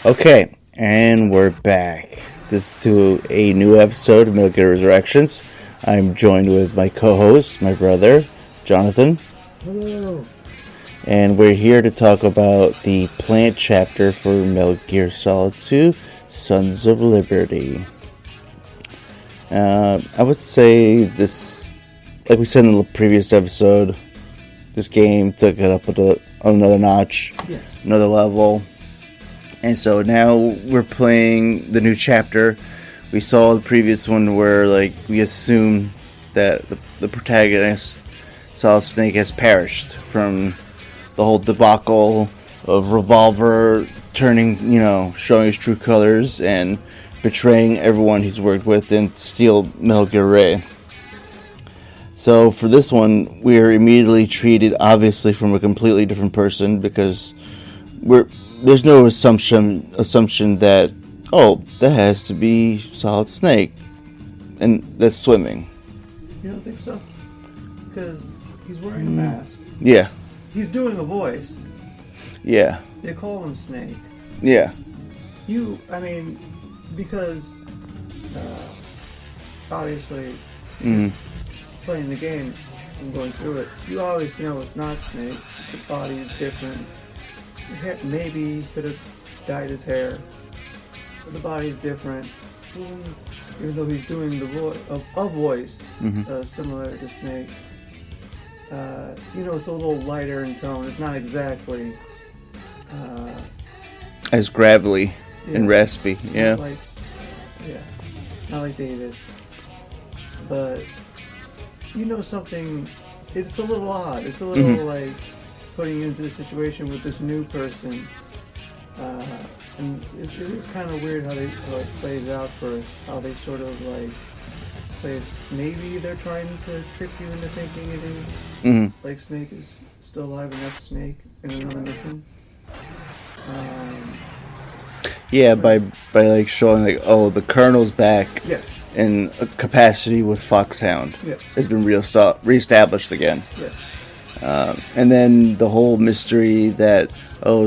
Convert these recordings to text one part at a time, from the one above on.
Okay, and we're back. This is to a new episode of Metal Gear Resurrections. I'm joined with my co-host, my brother, Jonathan. Hello. And we're here to talk about the plant chapter for Metal Gear Solid 2, Sons of Liberty. I would say this, like we said in the previous episode, this game took it up another notch, Yes. another level. And so now we're playing the new chapter. We saw the previous one where we assume that the protagonist, Solid Snake, has perished from the whole debacle of Revolver turning, showing his true colors and betraying everyone he's worked with and steal Metal Gear Ray. So for this one, we're immediately treated, obviously, from a completely different person because there's no assumption that, that has to be Solid Snake, and that's swimming. You don't think so? Because he's wearing a mask. Yeah. He's doing a voice. Yeah. They call him Snake. Yeah. Because obviously playing the game and going through it, you always know it's not Snake. The body is different. Maybe he could have dyed his hair. But the body's different. Even though he's doing a voice similar to Snake. It's a little lighter in tone. It's not exactly As gravelly and raspy. Yeah. Not like David. But something. It's a little odd. It's a little like putting you into the situation with this new person. And it is kind of weird how it plays out first. How they sort of play it. Maybe they're trying to trick you into thinking it is like Snake is still alive and that's Snake in another mission. Yeah, by showing the Colonel's back. Yes. In a capacity with Foxhound. Yes. Has been reestablished again. Yes. And then the whole mystery that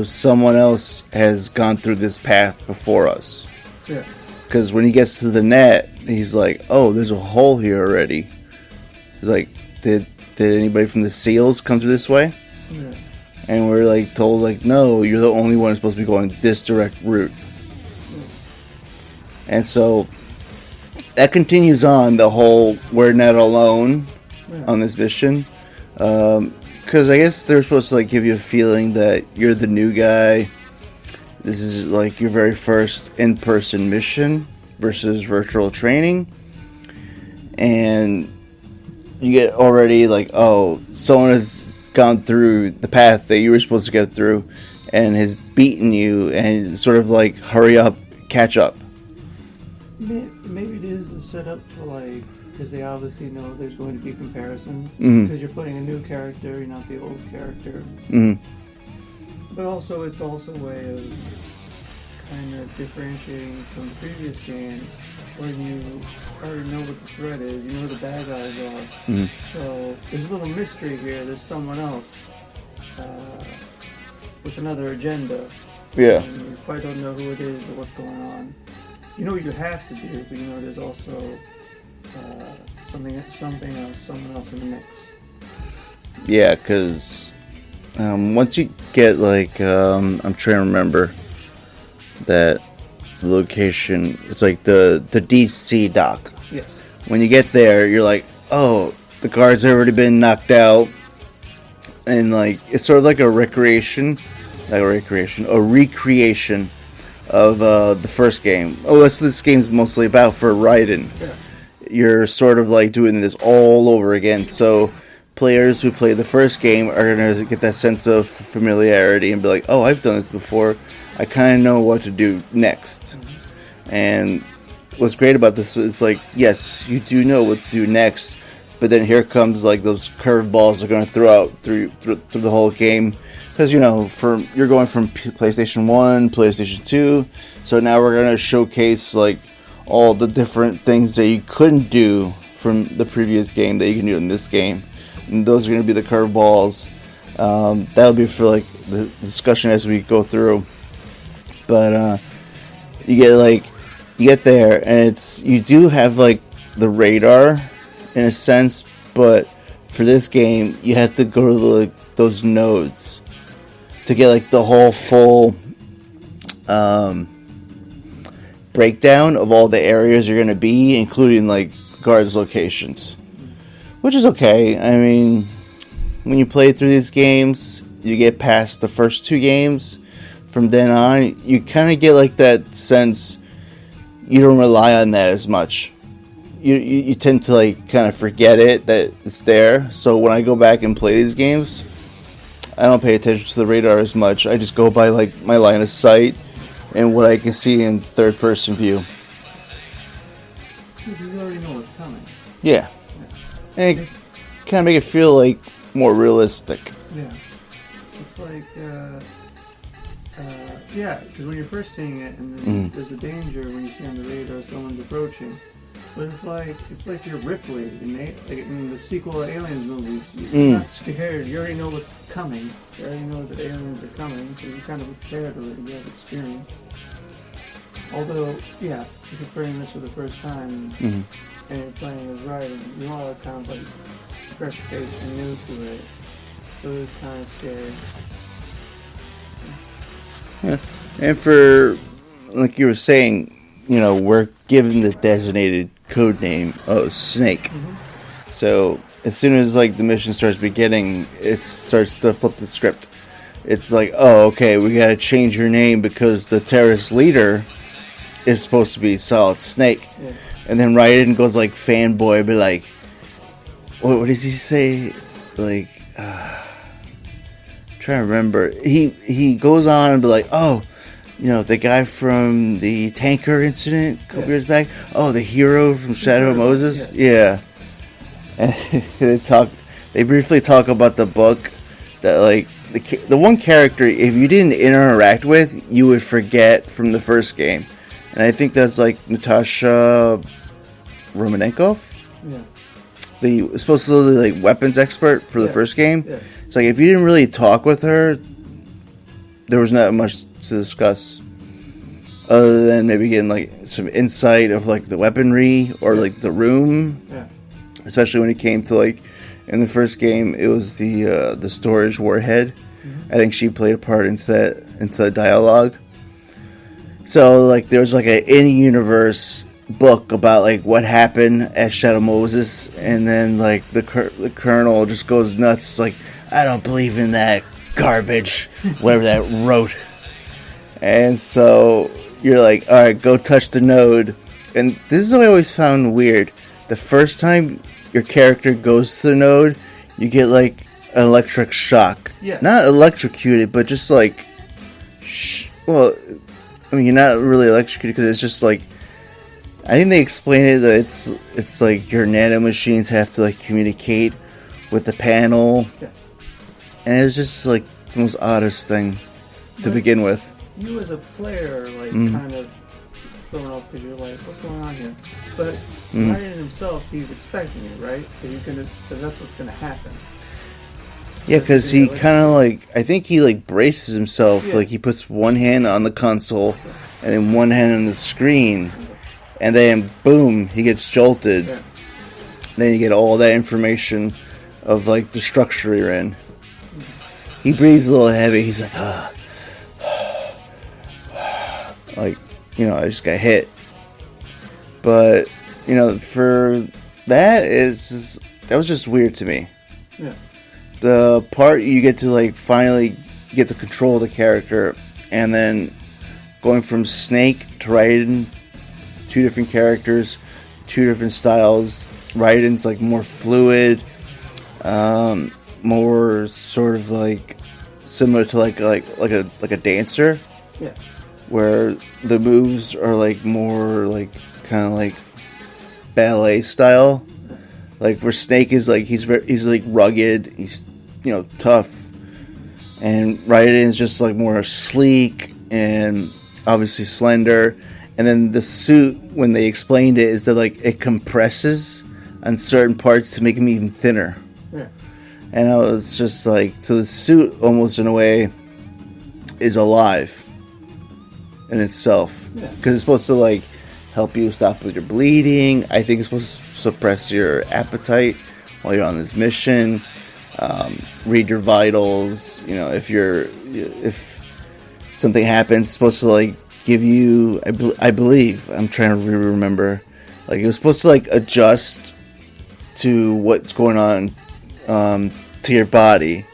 someone else has gone through this path before us. Yeah. Because when he gets to the net, he's like, there's a hole here already. He's like, did anybody from the SEALs come through this way? Yeah. And we're told no, you're the only one who's supposed to be going this direct route. Yeah. And so that continues on the whole we're not alone on this mission. Because I guess they're supposed to give you a feeling that you're the new guy. This is your very first in-person mission versus virtual training. And you get already someone has gone through the path that you were supposed to get through and has beaten you and sort of hurry up, catch up. Maybe it is a setup for because they obviously know there's going to be comparisons because you're playing a new character, you're not the old character. But also it's also a way of kind of differentiating from previous games where you already know what the threat is, you know who the bad guys are. So there's a little mystery here. There's someone else with another agenda. Yeah. And you quite don't know who it is or what's going on. You know what you have to do, but there's also something else, someone else in the mix. Yeah, because once you get I'm trying to remember that location. It's the DC dock. Yes. When you get there, you're the guard's already been knocked out, and it's sort of a recreation of the first game. That's what this game's mostly about for Raiden. Yeah. You're sort of doing this all over again. So players who play the first game are going to get that sense of familiarity and be like, I've done this before. I kind of know what to do next. And what's great about this is yes, you do know what to do next, but then here comes those curveballs they're going to throw out through the whole game. Because, you're going from PlayStation 1, PlayStation 2, so now we're going to showcase, all the different things that you couldn't do from the previous game that you can do in this game. And those are going to be the curveballs. That'll be for, the discussion as we go through. But you get there, and you do have like the radar in a sense, but for this game you have to go to those nodes to get like the whole full breakdown of all the areas you're going to be, including like guards locations, which is okay. I mean, when you play through these games, you get past the first 2 games. From then on, you kind of get like that sense you don't rely on that as much. You tend to like kind of forget it, that it's there. So when I go back and play these games, I don't pay attention to the radar as much. I just go by like my line of sight and what I can see in third person view. You already know what's coming. Yeah. And it kind of make it feel like more realistic. Yeah. It's like, yeah, because when you're first seeing it, and then there's a danger when you see on the radar someone's approaching. But it's like you're Ripley in the sequel of Aliens movies. You're not scared. You already know what's coming. You already know that aliens are coming, so you're kind of prepared already. You have experience. Although, yeah, if you're playing this for the first time and you're playing as Raiden, you are kind of like fresh face and new to it. So it's kind of scary. Yeah. And for, like you were saying, we're given the designated code name of Snake. So as soon as like the mission starts beginning, it starts to flip the script. It's like, oh, okay, we gotta change your name because the terrorist leader is supposed to be Solid Snake. Yeah. And then Raiden goes like fanboy, be like, what does he say? Like, trying to remember. He goes on and be like, oh, the guy from the tanker incident a couple years back. Oh, the hero from Shadow of Moses. Yeah. And they briefly talk about the book that like the one character, if you didn't interact with, you would forget from the first game. And I think that's like Natasha Romanenkov. Yeah. The supposedly like weapons expert for the first game. Yeah. It's like if you didn't really talk with her, there was not much to discuss, other than maybe getting like some insight of like the weaponry or like the room. Yeah. Especially when it came to like in the first game, it was the storage warhead. I think she played a part into that dialogue. So like there was like an in-universe book about like what happened at Shadow Moses, and then like the colonel just goes nuts, like, I don't believe in that garbage, whatever that wrote. And so you're like, all right, go touch the node. And this is what I always found weird. The first time your character goes to the node, you get like an electric shock. Yeah. Not electrocuted, but just like, well, I mean, you're not really electrocuted because it's just like, I think they explain it that it's like your nanomachines have to like communicate with the panel. Yeah. And it's just like the most oddest thing to begin with. You as a player, like, kind of thrown off because you're like, what's going on here? But Raiden himself, he's expecting it, right? That that's what's going to happen. Yeah, because he kind of like, I think he like braces himself, like he puts one hand on the console and then one hand on the screen, and then boom, he gets jolted. Yeah. Then you get all that information of like the structure you're in. He breathes a little heavy. He's like, like, I just got hit. But for that was just weird to me. Yeah. The part you get to like finally get to control the character, and then going from Snake to Raiden, 2 different characters, 2 different styles. Raiden's like more fluid, more sort of like similar to like a dancer. Yeah. Where the moves are like more like kind of like ballet style. Like where Snake is like he's like rugged, he's tough, and Raiden is just like more sleek and obviously slender. And then the suit, when they explained it, is that like it compresses on certain parts to make him even thinner. Yeah. And I was just like, so the suit almost in a way is alive. in itself. Yeah. Because it's supposed to like help you stop with your bleeding. I think it's supposed to suppress your appetite while you're on this mission. Read your vitals. You know, if something happens, it's supposed to like give you. I believe I'm trying to remember. Like it was supposed to like adjust to what's going on to your body,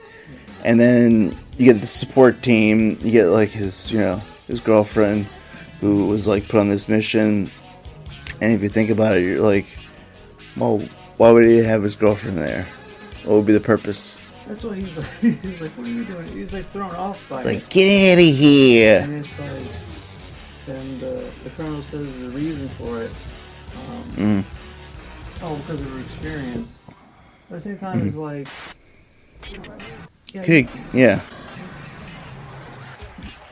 and then you get the support team. You get like his girlfriend who was like put on this mission. And if you think about it, you're like, well, why would he have his girlfriend there? What would be the purpose? That's what he's like. He's like, what are you doing? He's like thrown off by It's it. like, get out of here. And it's like, then the colonel says the reason for it. Oh, because of her experience. At the same time, it's like, Yeah.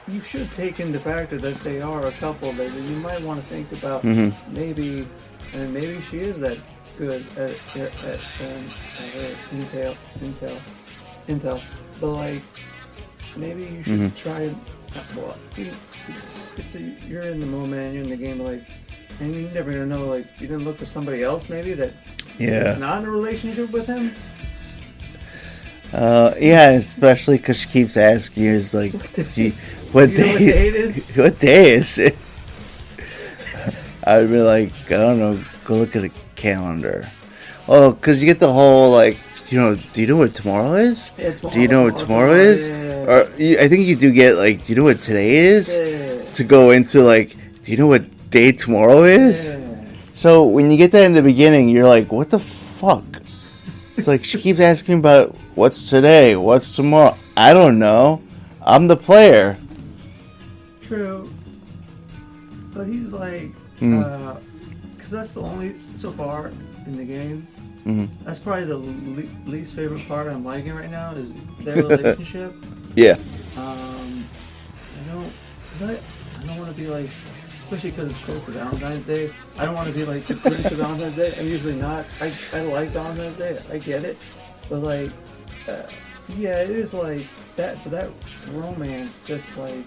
You should take into factor that they are a couple that you might want to think about. Maybe she is that good at intel, but like maybe you should try. Well, you're in the moment, you're in the game, like, and you're never gonna know. Like, you didn't look for somebody else, maybe that is not in a relationship with him. Yeah, especially because she keeps asking you, it's like, what day it is? What day is it? I would be like, I don't know, go look at a calendar. Oh, because you get the whole, like, do you know what tomorrow is? Yeah, do you know what tomorrow is? Yeah. Or I think you do get, like, do you know what today is? Yeah. To go into, like, do you know what day tomorrow is? Yeah. So when you get that in the beginning, you're like, what the fuck? It's like she keeps asking about what's today, what's tomorrow. I don't know. I'm the player. True. But he's like, because that's the only, so far in the game, that's probably the least favorite part I'm liking right now is their relationship. Yeah. I don't want to be like, especially because it's close to Valentine's Day, I don't want to be like the Grinch of Valentine's Day. I'm usually not. I like Valentine's Day. I get it. But like, yeah, it is like that. But that romance just like,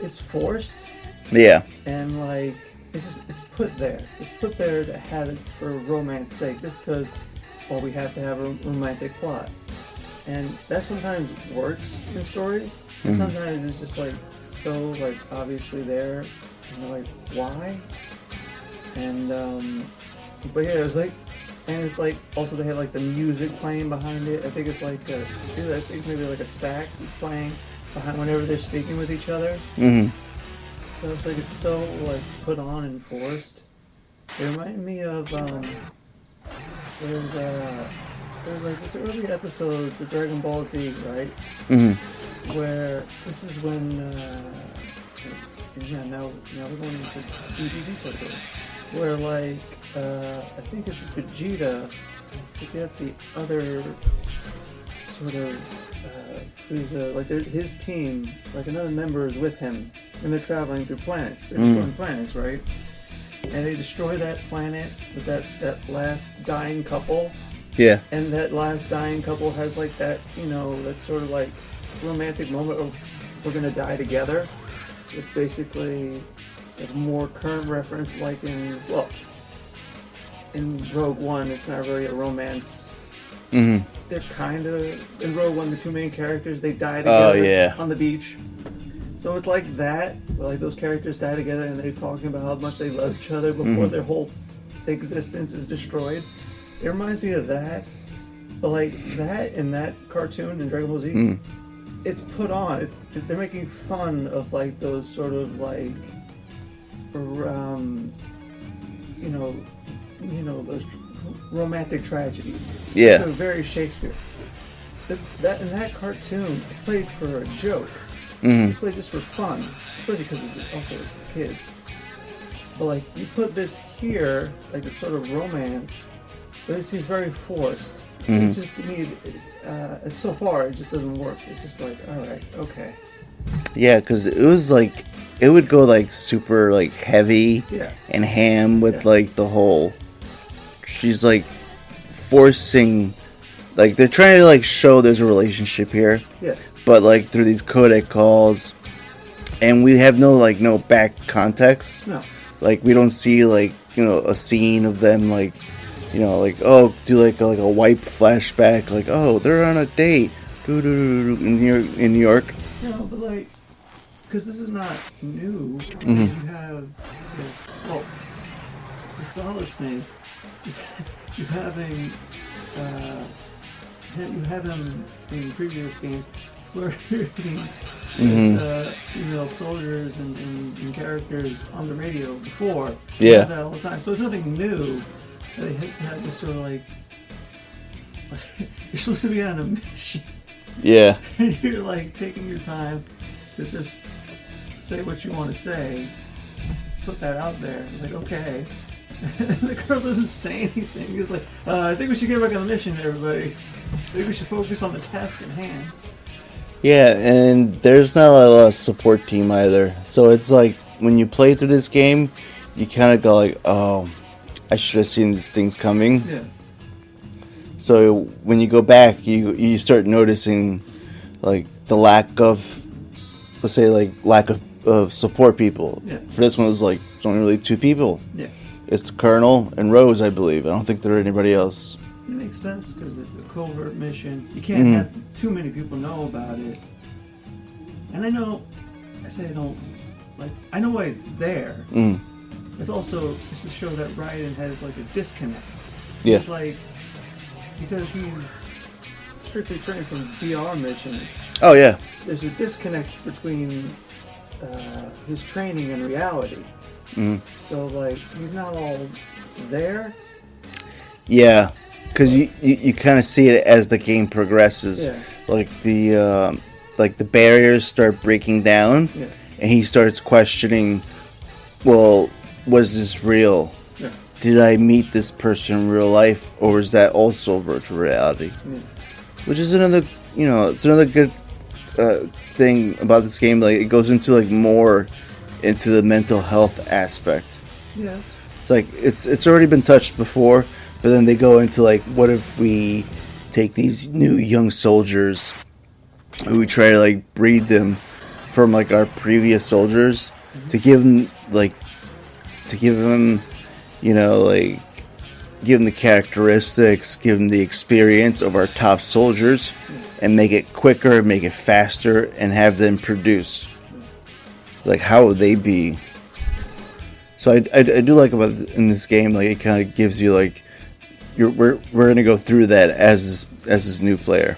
it's forced. Yeah. And like, it's put there. It's put there to have it for romance sake, just because, well, we have to have a romantic plot. And that sometimes works in stories. And sometimes it's just like, so like obviously there, and you're like, why? And but yeah, it was like, and it's like also they have like the music playing behind it. I think it's like I think maybe like a sax is playing behind whenever they're speaking with each other. So it's like it's so like put on and forced. It reminded me of there's like this early episodes of Dragon Ball Z, right? Where this is when now we're going into DBZ territory, where like I think it's Vegeta, I forget the other sort of who's like his team, like another member is with him, and they're traveling through planets. They're destroying planets, right? And they destroy that planet with that last dying couple. Yeah. And that last dying couple has like that, that sort of like romantic moment of we're gonna die together. It's basically a more current reference, like in Rogue One. It's not really a romance. They're kind of in Rogue One. The two main characters, they die together on the beach. So it's like that, where like those characters die together and they're talking about how much they love each other before their whole existence is destroyed. It reminds me of that, but like that in that cartoon in Dragon Ball Z, it's put on. They're making fun of like those sort of like, those romantic tragedies. Yeah. So very Shakespeare. That in that cartoon, it's played for a joke. It's played just for fun, especially because it's also for kids. But like you put this here, like this sort of romance. But it seems very forced. It just to me, so far it just doesn't work. It's just like, all right, okay. Yeah, because it was like it would go like super like heavy and ham with like the whole. She's like forcing, like they're trying to like show there's a relationship here. Yes. But like through these codec calls, and we have no back context. No. Like we don't see a scene of them do like a wipe flashback, like, oh, they're on a date in New York. No, but like, because this is not new. Mm-hmm. You have, well, for Solid Snake, you have him in previous games flirting with female soldiers and characters on the radio before. You have that all the time. So it's nothing new. They had this sort of like you're supposed to be on a mission. Yeah. You're like taking your time to just say what you want to say. Just put that out there. Like, okay. The girl doesn't say anything. He's like, I think we should get back on the mission, everybody. I think we should focus on the task at hand. Yeah, and there's not a lot of support team either. So it's like when you play through this game, you kind of go like, oh, I should have seen these things coming. Yeah. So when you go back, you start noticing like the lack of, let's say, like lack of support people. Yeah. For this one, it was like it's only really two people. Yeah. It's the Colonel and Rose, I believe. I don't think there are anybody else. It makes sense because it's a covert mission. You can't have too many people know about it. And I know why it's there. It's also just to show that Raiden has like a disconnect. Yeah. It's like, because he's strictly trained from VR missions. Oh yeah. There's a disconnect between his training and reality. So like he's not all there. Yeah, because you kind of see it as the game progresses. Yeah. Like the barriers start breaking down, Yeah. and he starts questioning. Well, was this real? Yeah. Did I meet this person in real life, or is that also virtual reality? Yeah. Which is another, it's another good thing about this game. Like it goes into like more into the mental health aspect. Yes. It's like it's already been touched before, but then they go into like, what if we take these new young soldiers who we try to like breed them from like our previous soldiers to give them give them the characteristics, give them the experience of our top soldiers, and make it quicker, make it faster, and have them produce. Like, how would they be? So I do like about in this game, like it kind of gives you like we're gonna go through that as this new player.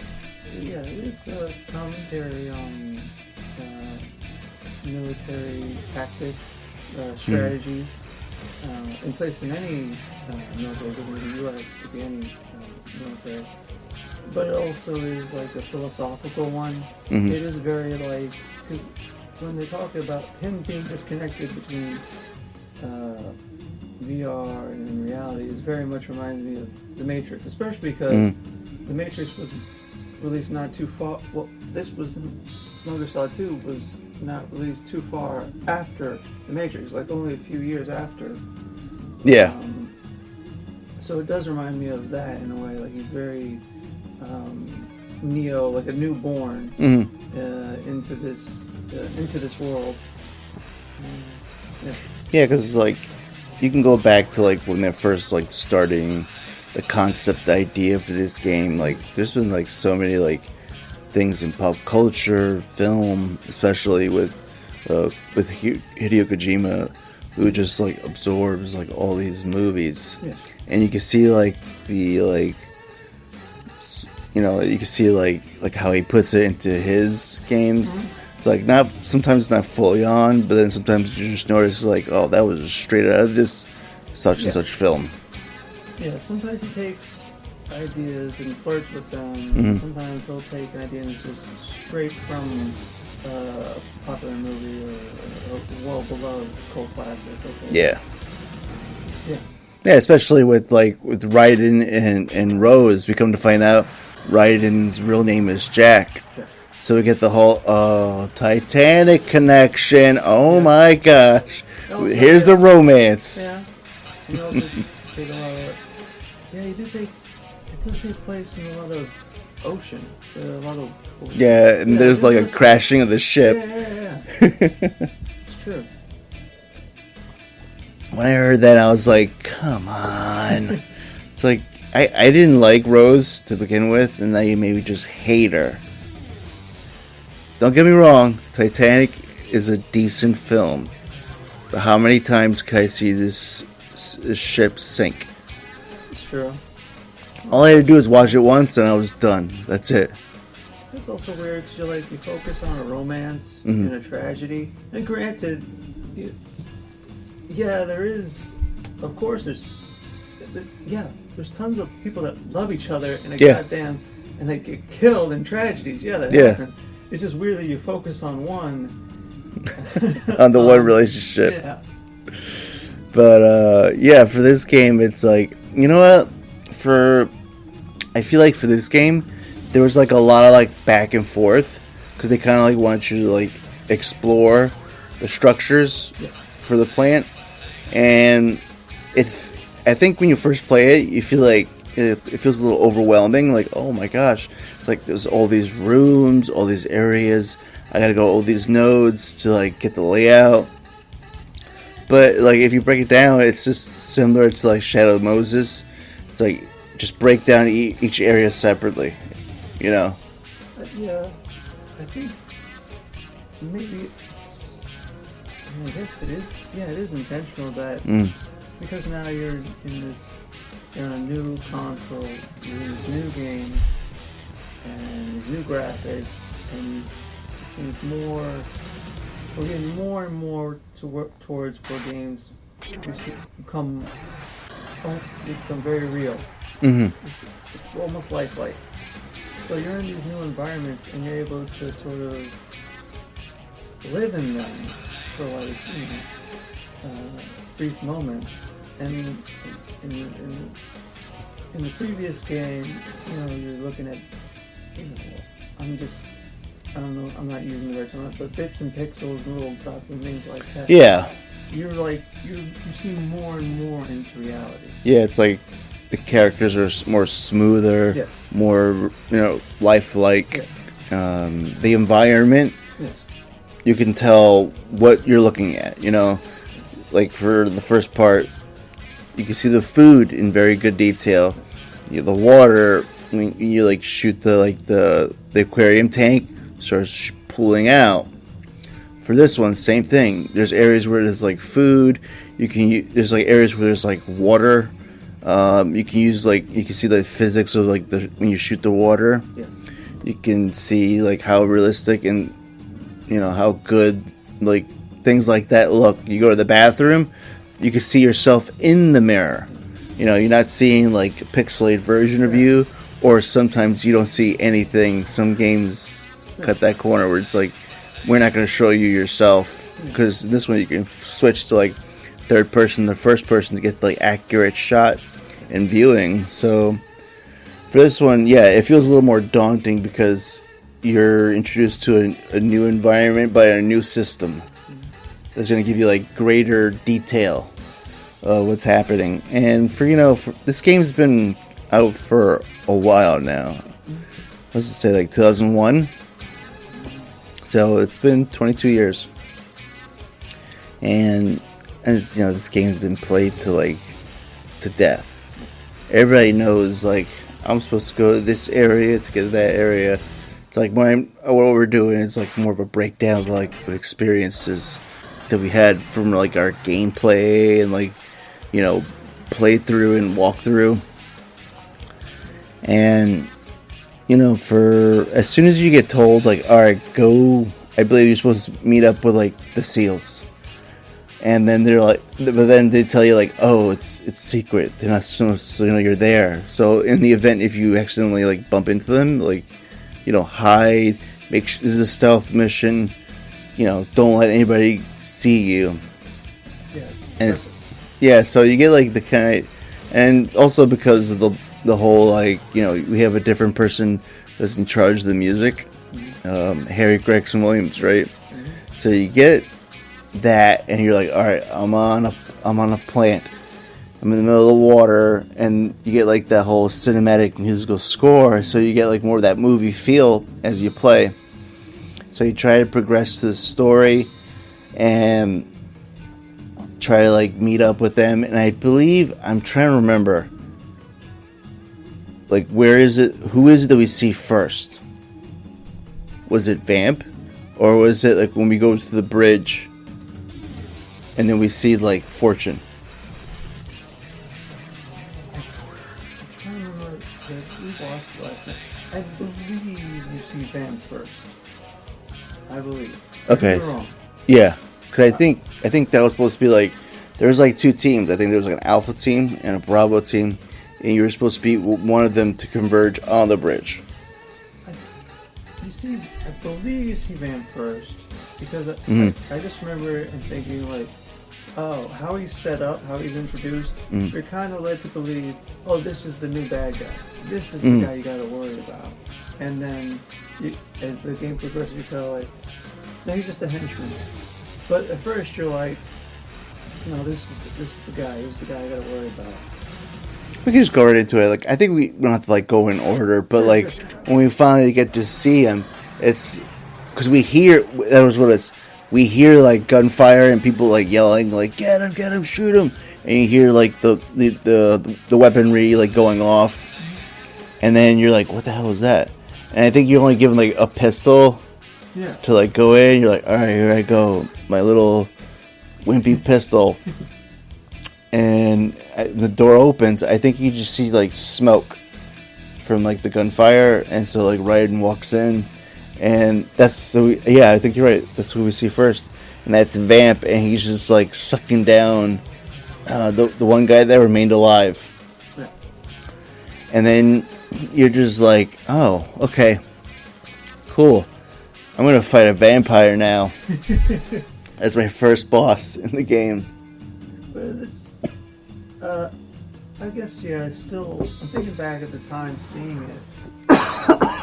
Yeah, it is a commentary on military tactics, strategies, in place in any military, whether in the U.S. it could be any military. But it also is like a philosophical one. It is very like, because when they talk about him being disconnected between VR and reality, it very much reminds me of The Matrix, especially because The Matrix was released not too far. Well, this was Metal Gear Solid 2 was not released too far after The Matrix, like only a few years after. Yeah. So it does remind me of that in a way. Like he's very Neo, like a newborn into this world. Yeah. Yeah, because like you can go back to like when they're first like starting the concept idea for this game. Like there's been like so many like things in pop culture, film, especially with Hideo Kojima, who just like absorbs like all these movies, and you can see like the you can see like how he puts it into his games. It's like sometimes not fully on, but then sometimes you just notice like, oh, that was straight out of this such and such film. Yeah, sometimes he takes ideas and flirts with them. Sometimes he'll take an idea and it's just straight from a popular movie or a well-beloved cult classic. Okay. Yeah. Yeah. Yeah, especially with Raiden and Rose. We come to find out Raiden's real name is Jack. Yeah. So we get the whole Titanic connection. Oh my gosh. Also, here's the romance. Yeah. You also take a lot of... Yeah, it does take place in a lot of ocean. A lot of Yeah, and there's like a crashing of the ship. Yeah. It's true. When I heard that, I was like, come on. It's like, I didn't like Rose to begin with, and now you maybe just hate her. Don't get me wrong, Titanic is a decent film. But how many times can I see this ship sink? It's true. All I had to do is watch it once, and I was done. That's it. It's also weird because you focus on a romance and a tragedy. And granted, there is, of course, there's tons of people that love each other and and they get killed in tragedies. Yeah, that happens. It's just weird that you focus on one. On the one relationship. Yeah. But, for this game, it's like, you know what? I feel like for this game, there was like a lot of like back and forth because they kind of like want you to like explore the structures for the plant, and I think when you first play it, you feel like it feels a little overwhelming. Like, oh my gosh, like there's all these rooms, all these areas. I gotta go all these nodes to like get the layout. But like if you break it down, it's just similar to like Shadow of Moses. It's like just break down each area separately. You know? Yeah, I think maybe it's. I guess it is. Yeah, it is intentional that because now you're on a new console, you're in this new game, and these new graphics, and it seems we're getting more and more to work towards where games become very real. It's almost lifelike. So you're in these new environments and you're able to sort of live in them for brief moments. And in the previous game, you're looking at, I'm not using the right term, but bits and pixels and little dots and things like that. Yeah. You're you see more and more into reality. Yeah, it's like the characters are more smoother, more lifelike. The environment, you can tell what you're looking at. Like for the first part, you can see the food in very good detail. The water, you like shoot the aquarium tank starts pooling out. For this one, same thing. There's areas where there's like food. There's like areas where there's like water. You can see the physics of like when you shoot the water. Yes. You can see like how realistic and how good like things like that look. You go to the bathroom, you can see yourself in the mirror. You're not seeing like a pixelated version of you, or sometimes you don't see anything. Some games cut that corner where it's like, we're not going to show you yourself, because this one you can switch to like third person, the first person to get like accurate shot and viewing. So for this one, it feels a little more daunting because you're introduced to a new environment by a new system that's going to give you like greater detail of what's happening. And for this game's been out for a while now. Let's just say like 2001. So it's been 22 years. And it's, this game's been played to death. Everybody knows like I'm supposed to go to this area to get to that area. It's like what we're doing is like more of a breakdown of like the experiences that we had from like our gameplay and like playthrough and walkthrough. And for as soon as you get told like, all right, go, I believe you're supposed to meet up with like the SEALs, and then but then they tell you like, oh, it's secret. They're not supposed to know you're there. So in the event if you accidentally like bump into them, like hide. This is a stealth mission. Don't let anybody see you. So you get like the kind, and also because of the whole like we have a different person that's in charge of the music, Harry Gregson Williams, right? So you get that, and you're like, all right, I'm on a plant, I'm in the middle of the water, and you get like that whole cinematic musical score, so you get like more of that movie feel as you play. So you try to progress the story and try to like meet up with them, and I believe I'm trying to remember, like, where is it? Who is it that we see first? Was it Vamp, or was it like when we go to the bridge, and then we see like Fortune? I'm trying to remember if we watched last night. I believe you see Vamp first. I believe. Okay. You're wrong. Yeah, because I think that was supposed to be like, there was like two teams. I think there was like an Alpha team and a Bravo team, and you were supposed to be one of them to converge on the bridge. I believe you see Vamp first, because I just remember and thinking like, oh, how he's set up, how he's introduced, you're kind of led to believe, oh, this is the new bad guy. This is the guy you got to worry about. And then as the game progresses, you're kind of like, no, he's just a henchman. But at first you're like, no, this is the guy. He's the guy I got to worry about. We can just go right into it. Like, I think we don't have to like go in order, but like when we finally get to see him, it's because we hear, that was what it's. We hear like gunfire and people like yelling like, get him, shoot him, and you hear like the weaponry like going off, and then you're like, what the hell is that? And I think you're only given like a pistol to like go in. You're like, all right, here I go, my little wimpy pistol. And the door opens. I think you just see like smoke from like the gunfire, and so like Raiden walks in, and that's I think you're right. That's who we see first, and that's Vamp, and he's just like sucking down the one guy that remained alive. Yeah. And then you're just like, oh, okay, cool. I'm gonna fight a vampire now. As my first boss in the game. But it's, I guess, I'm thinking back at the time seeing it,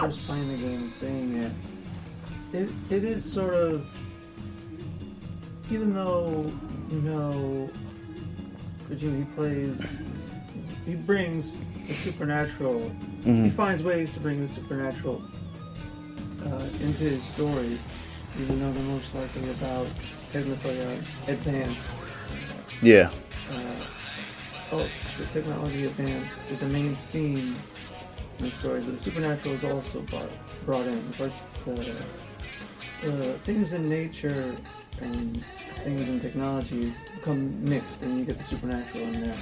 first playing the game and seeing it, it is sort of, even though, Kojima, he brings the supernatural, he finds ways to bring the supernatural into his stories, even though they're most likely about technically advanced. Yeah. The technology advance is a main theme in the story, but the supernatural is also brought in. It's like the things in nature and things in technology become mixed, and you get the supernatural in there.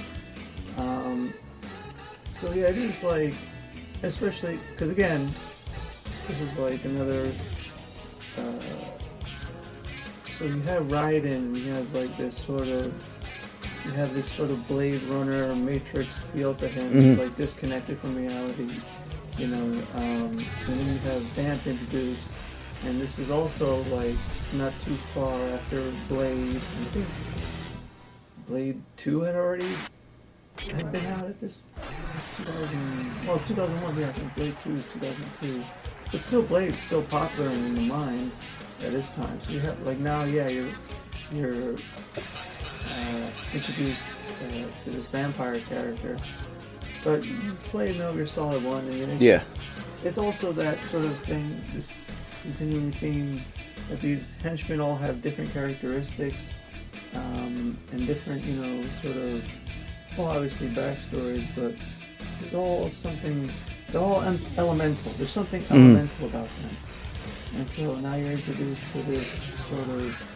So yeah, it is like, especially because again, this is like another. So you have Raiden, and he has like this sort of. You have this sort of Blade Runner Matrix feel to him. He's like disconnected from reality, and then you have Vamp introduced, and this is also like not too far after Blade. I think Blade 2 had been out at this 2000. Well, it's 2001. Yeah, I think Blade 2 is 2002, but still Blade's still popular in the mind at this time. So you have like now, you're introduced to this vampire character, but you've played Metal Gear Solid 1, and it's also that sort of thing, this continuing theme that these henchmen all have different characteristics and different, sort of, well, obviously backstories, but there's all something, they're all elemental. There's something elemental about them, and so now you're introduced to this sort of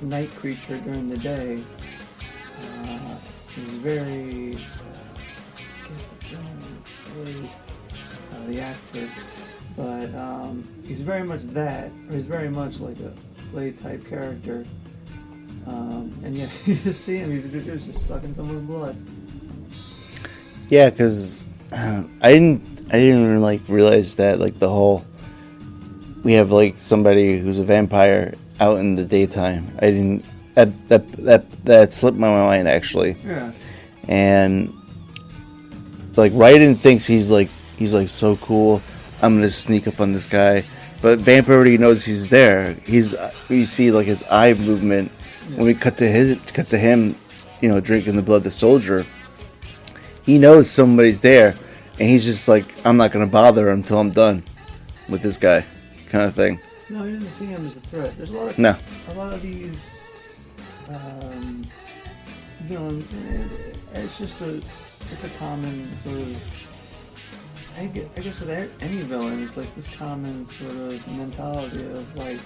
night creature during the day. He's very the actor, but he's very much that, or he's very much like a Blade type character. And yeah, you just see him, he's just sucking someone's blood. Yeah, because I didn't even like realize that like the whole, we have like somebody who's a vampire out in the daytime. I didn't. That slipped my mind actually. Yeah. And like Raiden thinks he's like so cool. I'm gonna sneak up on this guy, but Vamp already knows he's there. You see like his eye movement when we cut to him. drinking the blood of the soldier. He knows somebody's there, and he's just like, I'm not going to bother him until I'm done with this guy, kind of thing. No, he doesn't see him as a threat. There's a lot of these villains. It's a common sort of. I guess with any villain, it's like this common sort of mentality of like,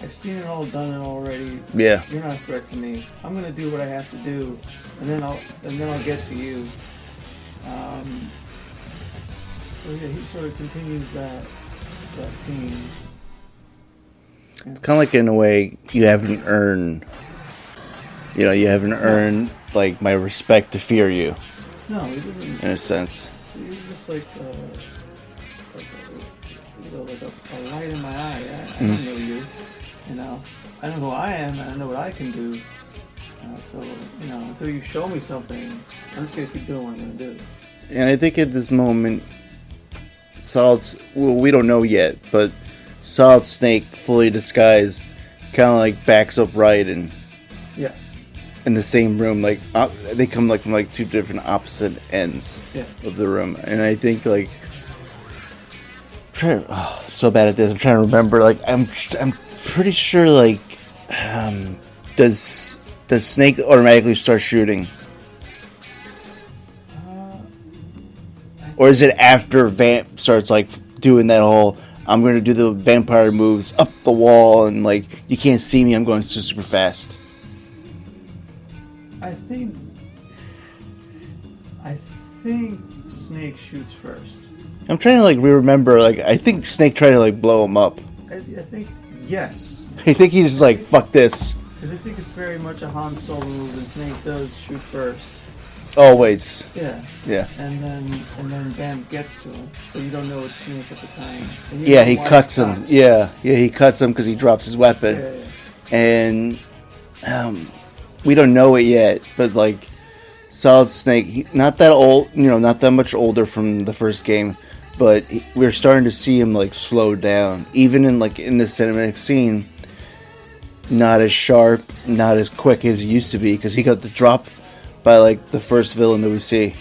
I've seen it all, done it already. Yeah. You're not a threat to me. I'm gonna do what I have to do, and then I'll get to you. So yeah, he sort of continues that theme. Yeah. It's kind of like, in a way, you haven't earned like my respect to fear you. No, he doesn't. In a sense. He's just like a light in my eye. I don't know you. I know who I am, and I know what I can do. So until you show me something, I'm just gonna keep doing what I'm gonna do. And I think at this moment, we don't know yet, but Solid Snake, fully disguised, kind of like backs up Raiden. Yeah. In the same room, like they come like from like two different opposite ends of the room, and I think so bad at this. I'm trying to remember. Like I'm pretty sure. Like, does Snake automatically start shooting, or is it after Vamp starts like doing that whole? I'm going to do the vampire moves up the wall, and like you can't see me. I'm going super fast. I think Snake shoots first. I'm trying to like remember. Like I think Snake tried to like blow him up. I think yes. I think he's just like fuck this. Because I think it's very much a Han Solo move, and Snake does shoot first. Always. Yeah. Yeah. And then Bam gets to him, but you don't know it's Snake at the time. Yeah, he cuts him. Yeah, he cuts him because he drops his weapon, and we don't know it yet, but like Solid Snake, not that old, not that much older from the first game, but we're starting to see him like slow down, even in this cinematic scene. Not as sharp, not as quick as he used to be, because he got the drop by like the first villain that we see.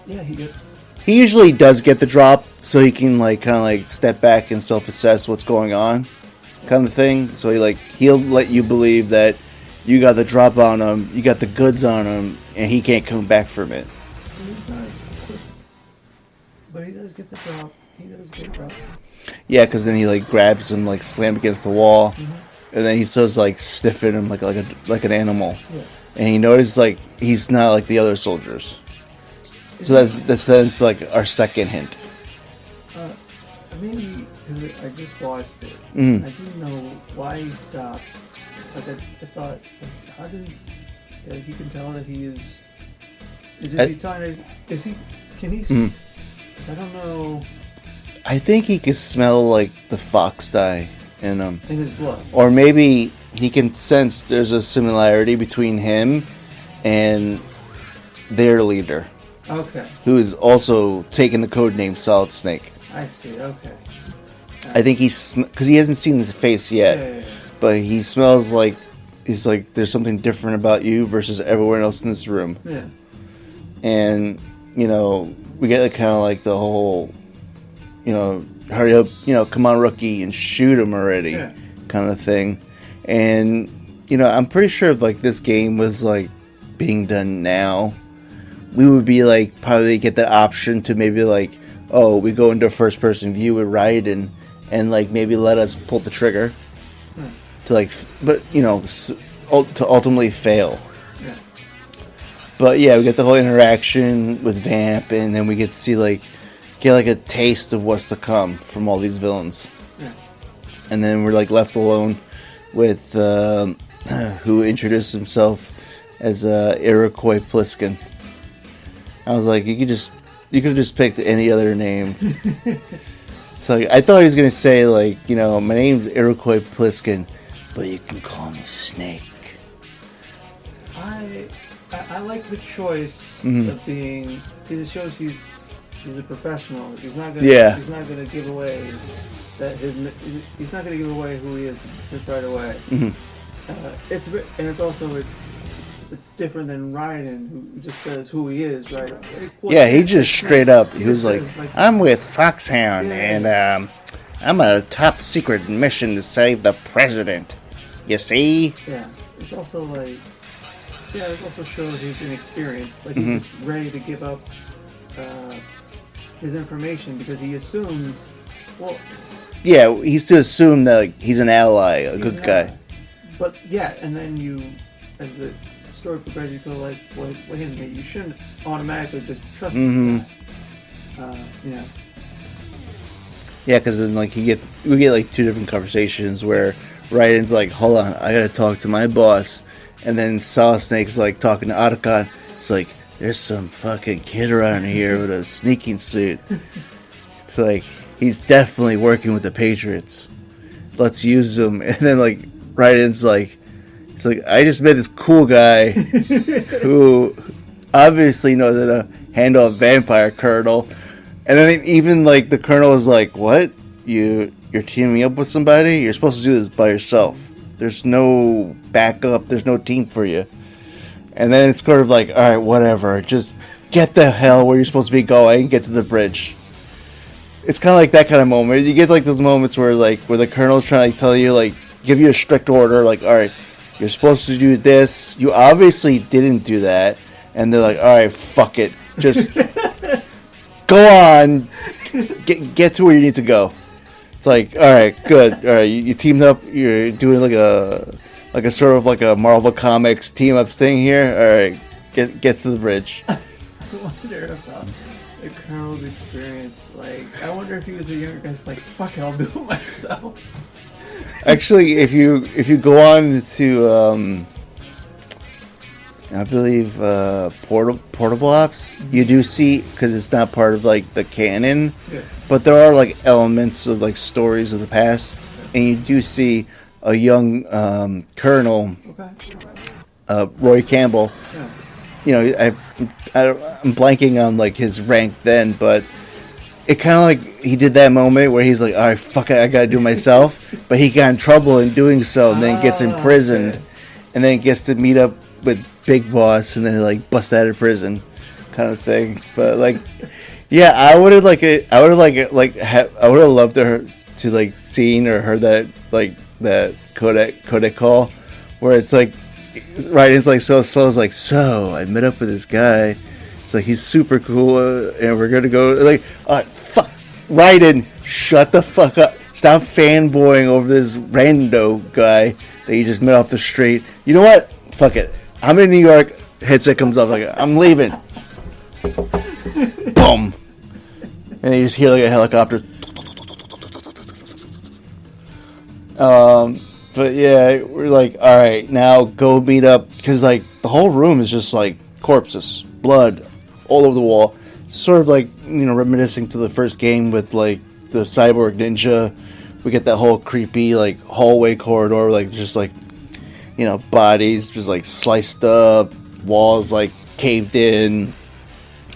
Yeah, He usually does get the drop, so he can like kind of like step back and self-assess what's going on, kind of thing. So he'll let you believe that you got the drop on him, you got the goods on him, and he can't come back from it. But he does get the drop. Yeah, because then he like grabs him, like slam against the wall, and then he starts like stiffing him like an animal. Yeah. And he notices like he's not like the other soldiers. So that's like our second hint. Maybe because I just watched it, I didn't know why he stopped. Like I thought, how does he can tell that he is? He telling? Is he? Can he? Because I don't know. I think he can smell like the fox dye in him. In his blood. Or maybe he can sense there's a similarity between him and their leader. Okay. Who is also taking the code name Solid Snake. I see. Okay. I think because he hasn't seen his face yet, but he smells like he's like there's something different about you versus everyone else in this room. Yeah. And we get kind of like the whole, hurry up, come on, rookie, and shoot him already, kind of thing. And I'm pretty sure if like this game was like being done now, we would be like probably get the option to maybe like, oh, we go into first person view with Raiden, and like maybe let us pull the trigger to like, but to ultimately fail. Yeah. But yeah, we get the whole interaction with Vamp, and then we get to see get a taste of what's to come from all these villains. Yeah. And then we're like left alone with who introduced himself as Iroquois Pliskin. I was like, you could have just picked any other name. So I thought he was gonna say my name's Iroquois Pliskin, but you can call me Snake. I like the choice of being, because it shows he's a professional. He's not gonna give away he's not gonna give away who he is just right away. It's also it's different than Raiden, who just says who he is, right? Like, Yeah, he just straight up, he was like, says, I'm with Foxhound, Yeah. and I'm on a top secret mission to save the president. You see? Yeah, it's also like, yeah, it also shows he's inexperienced. Like, he's just ready to give up his information because he assumes, well, Yeah, he's to assume that like, he's an ally, a good guy. But yeah, and then you, as the story progresses, you go like, wait a minute, you shouldn't automatically just trust this guy. Yeah. Yeah, because then like we get like two different conversations where Raiden's like, hold on, I gotta talk to my boss, and then Solid Snake's like talking to Otacon. It's like, there's some fucking kid around here with a sneaking suit. It's like, he's definitely working with the Patriots. Let's use him. And then like Raiden's like, it's like, I just met this cool guy who obviously knows how to handle a vampire colonel. And then even like the colonel is like, what? You're teaming up with somebody? You're supposed to do this by yourself. There's no backup. There's no team for you. And then it's sort of like, all right, whatever. Just get the hell where you're supposed to be going and get to the bridge. It's kind of like that kind of moment. You get like those moments where the colonel's trying to tell you, like, give you a strict order, like, all right, you're supposed to do this. You obviously didn't do that. And they're like, all right, fuck it. Just go on. Get to where you need to go. It's like, all right, good. All right, you teamed up. You're doing like a sort of like a Marvel Comics team up thing here. All right, get to the bridge. I wonder about the colonel's experience. Like, I wonder if he was a younger guy, just like, fuck it, I'll do it myself. Actually, if you go on to I believe Portable Ops, you do see, because it's not part of like the canon, but there are like elements of like stories of the past, and you do see a young colonel, Roy Campbell. Yeah. You know, I'm blanking on like his rank then, but it kind of like he did that moment where he's like, all right, fuck it, I gotta do it myself, but he got in trouble in doing so, and then gets imprisoned, and then gets to meet up with Big Boss, and then like bust out of prison, kind of thing. But like, yeah, I would have loved to like seen or heard that like that codec call, where it's like, right? It's like so it's like, so I met up with this guy. It's like, he's super cool, and we're gonna go like, fuck, Raiden, shut the fuck up. Stop fanboying over this rando guy that you just met off the street. You know what? Fuck it. I'm in New York. Headset comes off, like, I'm leaving. Boom. And you just hear like a helicopter. But yeah, we're like, all right, now go meet up, because like the whole room is just like corpses, blood all over the wall. Sort of like, you know, reminiscing to the first game with like the cyborg ninja. We get that whole creepy like hallway corridor, like just like, you know, bodies just like sliced up, walls like caved in,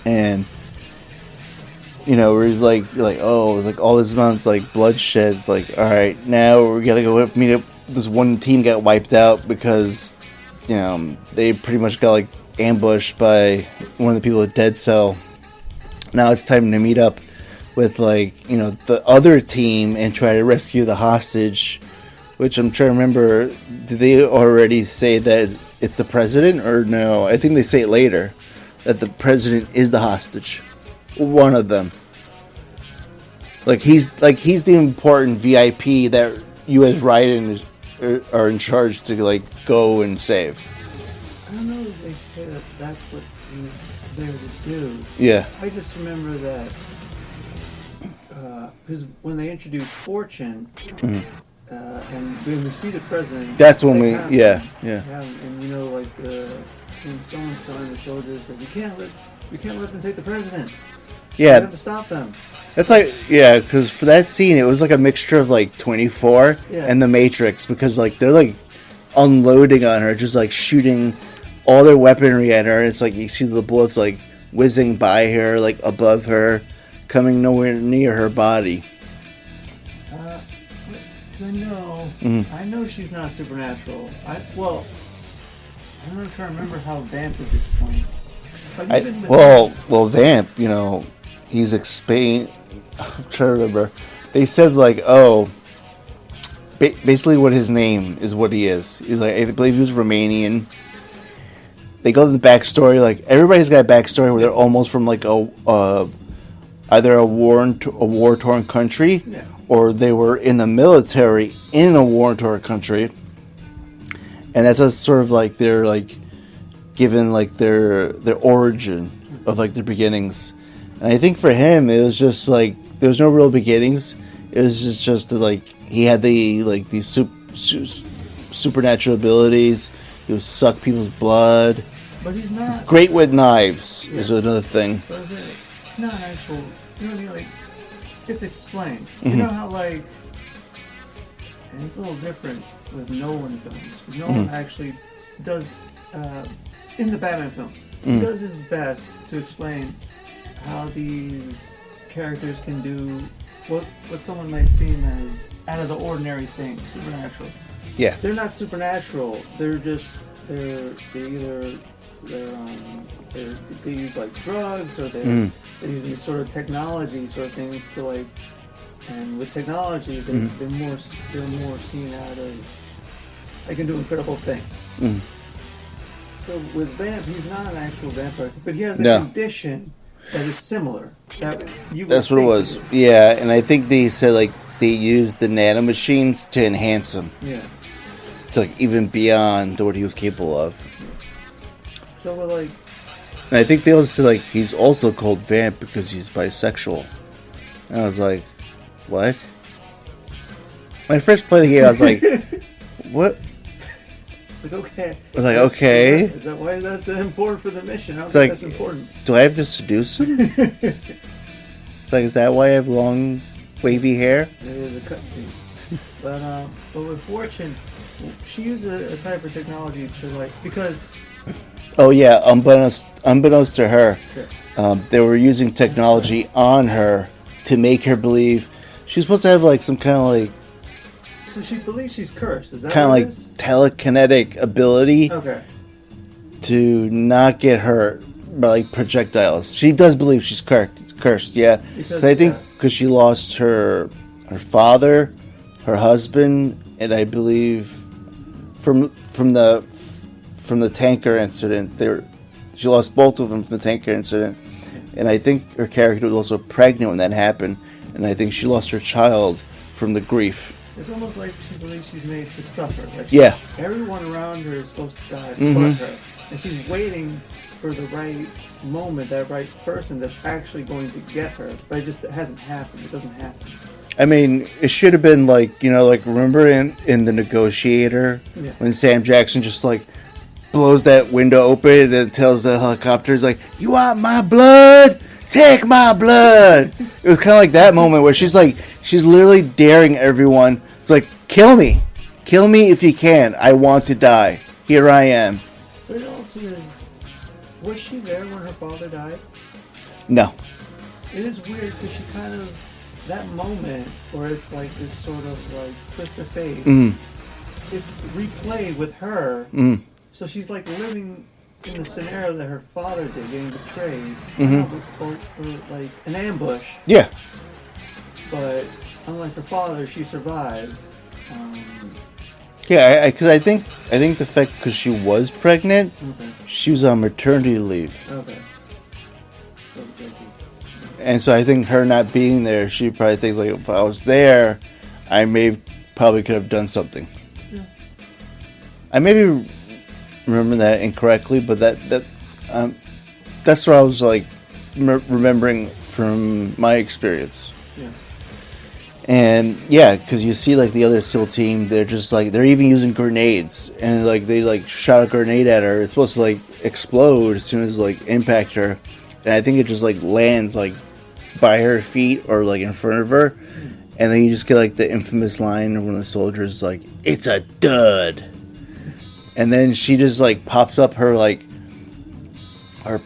and you know, we're like oh, like all this amounts like bloodshed. Like, all right, now we're gonna go meet up. This one team got wiped out because, you know, they pretty much got like ambushed by one of the people at Dead Cell. Now it's time to meet up with like, you know, the other team and try to rescue the hostage. Which I'm trying to remember, did they already say that it's the president, or no? I think they say it later, that the president is the hostage. One of them. Like he's the important VIP that you as Raiden are in charge to like go and save. I don't know if they say that that's what he's there to do. Yeah. I just remember that because when they introduced Fortune, and when we see the president, that's when we, yeah. And you know, like when someone's telling the soldiers that we can't let them take the president. Yeah. We have to stop them. That's like, yeah, because for that scene, it was like a mixture of like 24 and The Matrix, because like they're like unloading on her, just like shooting all their weaponry at her. It's like you see the bullets like whizzing by her, like above her, coming nowhere near her body. I know she's not supernatural. I'm not trying to remember how Vamp is explained. But even with well, Vamp, he's explained. I'm trying to remember. They said like, oh, basically what his name is, what he is. He's like, I believe he was Romanian. They go to the backstory. Like everybody's got a backstory where they're almost from like either a war torn country, Yeah. or they were in the military in a war torn country, and that's a sort of like they're like given like their origin of like their beginnings. And I think for him it was just like there was no real beginnings. It was just that, like he had these supernatural abilities. He would suck people's blood. But he's not. Great with knives is another thing. But it's not an actual. You know what I mean? Like, it's explained. Mm-hmm. You know how like, and it's a little different with Nolan films. Nolan actually does in the Batman films. He does his best to explain how these characters can do what someone might seem as out of the ordinary things, supernatural. Yeah. They're not supernatural. They're just they use like drugs, or they're using sort of technology sort of things to like, and with technology they're more seen out of, they can do incredible things. So with Vamp, he's not an actual vampire, but he has a condition that is similar. That's what it was. Yeah, and I think they said like they used the nanomachines to enhance him. Yeah. To like even beyond what he was capable of. So we're like, and I think they also said like he's also called Vamp because he's bisexual. And I was like, what? When I first played the game, I was like, what? It's like, okay. I was like, okay. Is that why that's important for the mission? I don't think that's important. Do I have to seduce him? It's like, is that why I have long, wavy hair? Maybe there's a cutscene. But with Fortune, she used a type of technology to like, because. Oh yeah, unbeknownst to her, Sure. They were using technology on her to make her believe she's supposed to have like some kind of like. So she believes she's cursed. Is that kind of what like it is? telekinetic ability Okay. to not get hurt by like projectiles. She does believe she's cursed, yeah. Because, I think because she lost her father, her husband, and I believe from the tanker incident, she lost both of them from the tanker incident, and I think her character was also pregnant when that happened, and I think she lost her child from the grief. It's almost like she believes she's made to suffer. Like Yeah. Everyone around her is supposed to die but her. And she's waiting for the right moment, that right person that's actually going to get her. But it hasn't happened. It doesn't happen. I mean, it should have been like, like remember in The Negotiator when Sam Jackson just like blows that window open and then tells the helicopter, he's like, you want my blood? Take my blood. It was kind of like that moment where she's literally daring everyone. It's like, kill me if you can. I want to die. Here I am. But it also is, was she there when her father died? No. It is weird because she kind of, that moment where it's like this sort of like twist of fate, it's replayed with her. So she's like living in the scenario that her father did, getting betrayed, or like an ambush. Yeah. But unlike her father, she survives. Yeah, because I think the fact because she was pregnant, she was on maternity leave. Okay. And so I think her not being there, she probably thinks like, if I was there, I probably could have done something. Yeah. I maybe remember that incorrectly, but that's what I was like remembering from my experience. Yeah. And yeah, because you see like the other SEAL team, they're just like, they're even using grenades, and like they like shot a grenade at her. It's supposed to like explode as soon as like impact her, and I think it just like lands like by her feet or like in front of her, and then you just get like the infamous line of one of the soldiers like, "It's a dud," and then she just like pops up her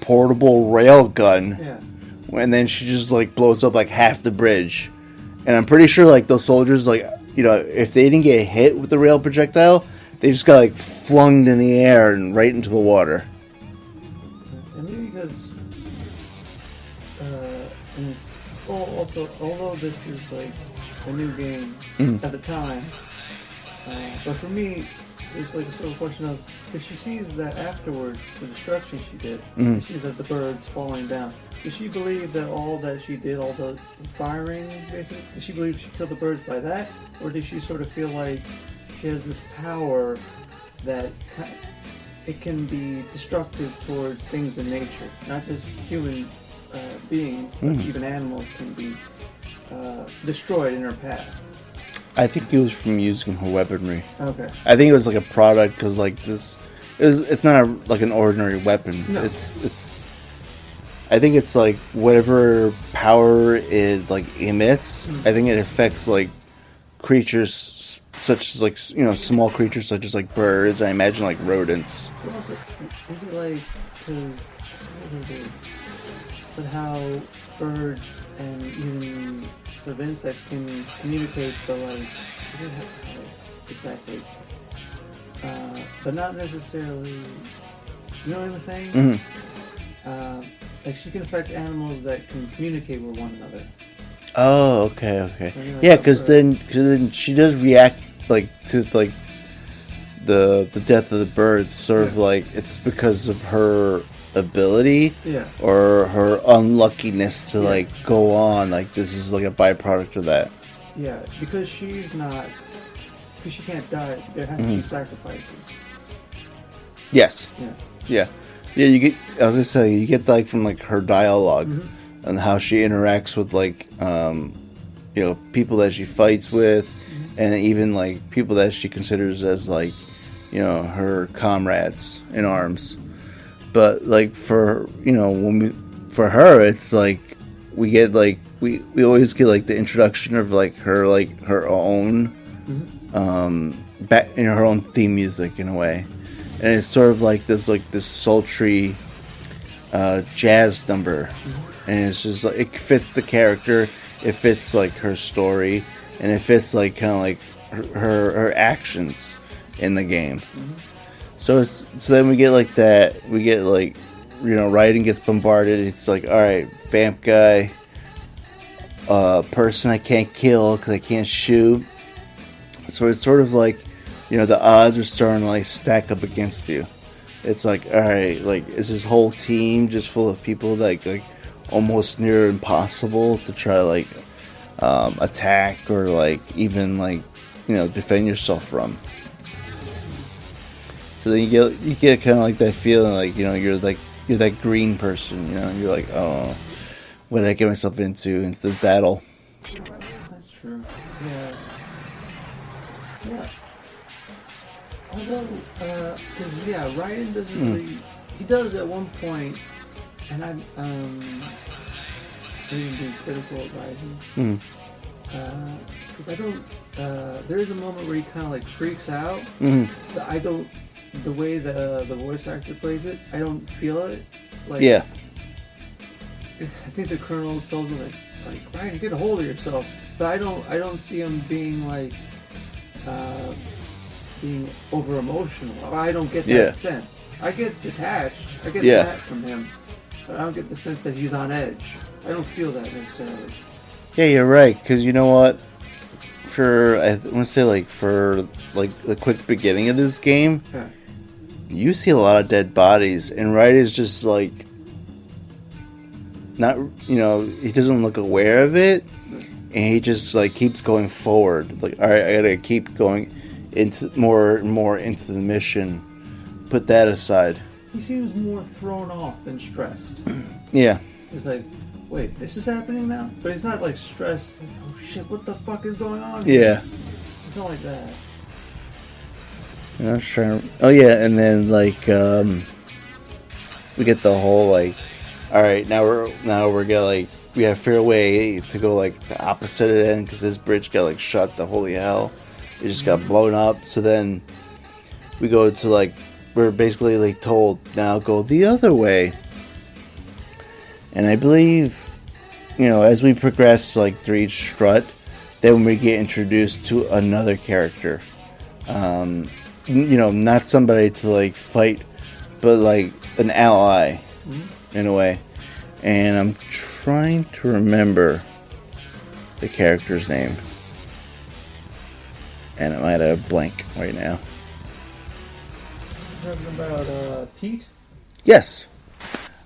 portable rail gun, and then she just like blows up like half the bridge. And I'm pretty sure like those soldiers, like, if they didn't get hit with the rail projectile, they just got like flung in the air and right into the water. And maybe because, and it's also, although this is like a new game at the time, but for me, it's like a sort of question of, because she sees that afterwards, the destruction she did, she sees that the birds falling down. Does she believe that all that she did, all the firing, basically, does she believe she killed the birds by that? Or does she sort of feel like she has this power that it can be destructive towards things in nature, not just human beings, but even animals can be destroyed in her path? I think it was from using her weaponry. Okay. I think it was like a product because like this, it's not like an ordinary weapon. No. It's. I think it's like whatever power it like emits. I think it affects like creatures such as like small creatures such as like birds. I imagine like rodents. But also, is it like but how birds and even sort of insects can communicate, but like I don't know how exactly, but not necessarily. You know what I'm saying? Like she can affect animals that can communicate with one another. Oh, okay. Like Yeah, because then she does react like to like the death of the birds. Sort of like it's because of her ability, or her unluckiness to like go on. Like this is like a byproduct of that. Yeah, because she can't die. There has to be sacrifices. Yes. Yeah. Yeah. You get. I was gonna say you get like from like her dialogue and how she interacts with like people that she fights with, and even like people that she considers as like her comrades in arms. But like for for her, it's like we get like we always get like the introduction of like her own her own theme music in a way, and it's sort of like this sultry jazz number, and it's just like it fits the character, it fits like her story, and it fits like kind of like her actions in the game. So then we get like that. We get like, Raiden gets bombarded. It's like, all right, vamp guy, person I can't kill because I can't shoot. So it's sort of like, the odds are starting to like stack up against you. It's like, all right, like is this whole team just full of people that like almost near impossible to try to like attack or like even like defend yourself from. So then you get kind of like that feeling like you're that green person, you're like, oh, what did I get myself into this battle? That's true. Yeah. Although, because Raiden doesn't really. He does at one point, and I'm being critical of Raiden. Because I don't. There is a moment where he kind of like freaks out. But I don't. The way the voice actor plays it, I don't feel it. Like, yeah. I think the Colonel tells him like Ryan, get a hold of yourself. But I don't see him being like being over emotional. I don't get that sense. I get detached. I get that from him, but I don't get the sense that he's on edge. I don't feel that necessarily. Yeah, you're right. Because you know what? I want to say like for like the quick beginning of this game. Yeah. You see a lot of dead bodies, and Raiden is just like not, he doesn't look aware of it, and he just like keeps going forward. Like, all right, I gotta keep going into more and more into the mission. Put that aside. He seems more thrown off than stressed. Yeah. It's like, wait, this is happening now? But it's not like stressed. Like, oh shit, what the fuck is going on here? Yeah. It's not like that. I was trying to, oh yeah, and then like we get the whole like, all right, now we're gonna like we have a fair way to go like the opposite end because this bridge got like shut to holy hell, it just got blown up. So then we go to like we're basically like told now go the other way, and I believe as we progress like through each strut, then we get introduced to another character. not somebody to like fight, but like an ally in a way. And I'm trying to remember the character's name, and I might have a blank right now. Talking about Pete? Yes.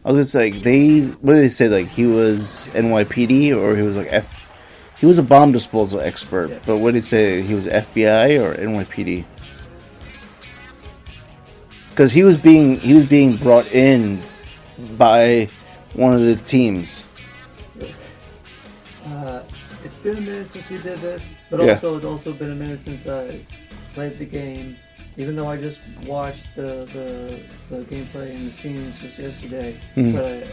I was gonna say, what did they say? Like, he was NYPD, or he was like he was a bomb disposal expert. Yeah. But what did they say? He was FBI or NYPD? Because he was being brought in by one of the teams. It's been a minute since we did this, but Yeah. also it's also been a minute since I played the game. Even though I just watched the gameplay and the scenes just yesterday, but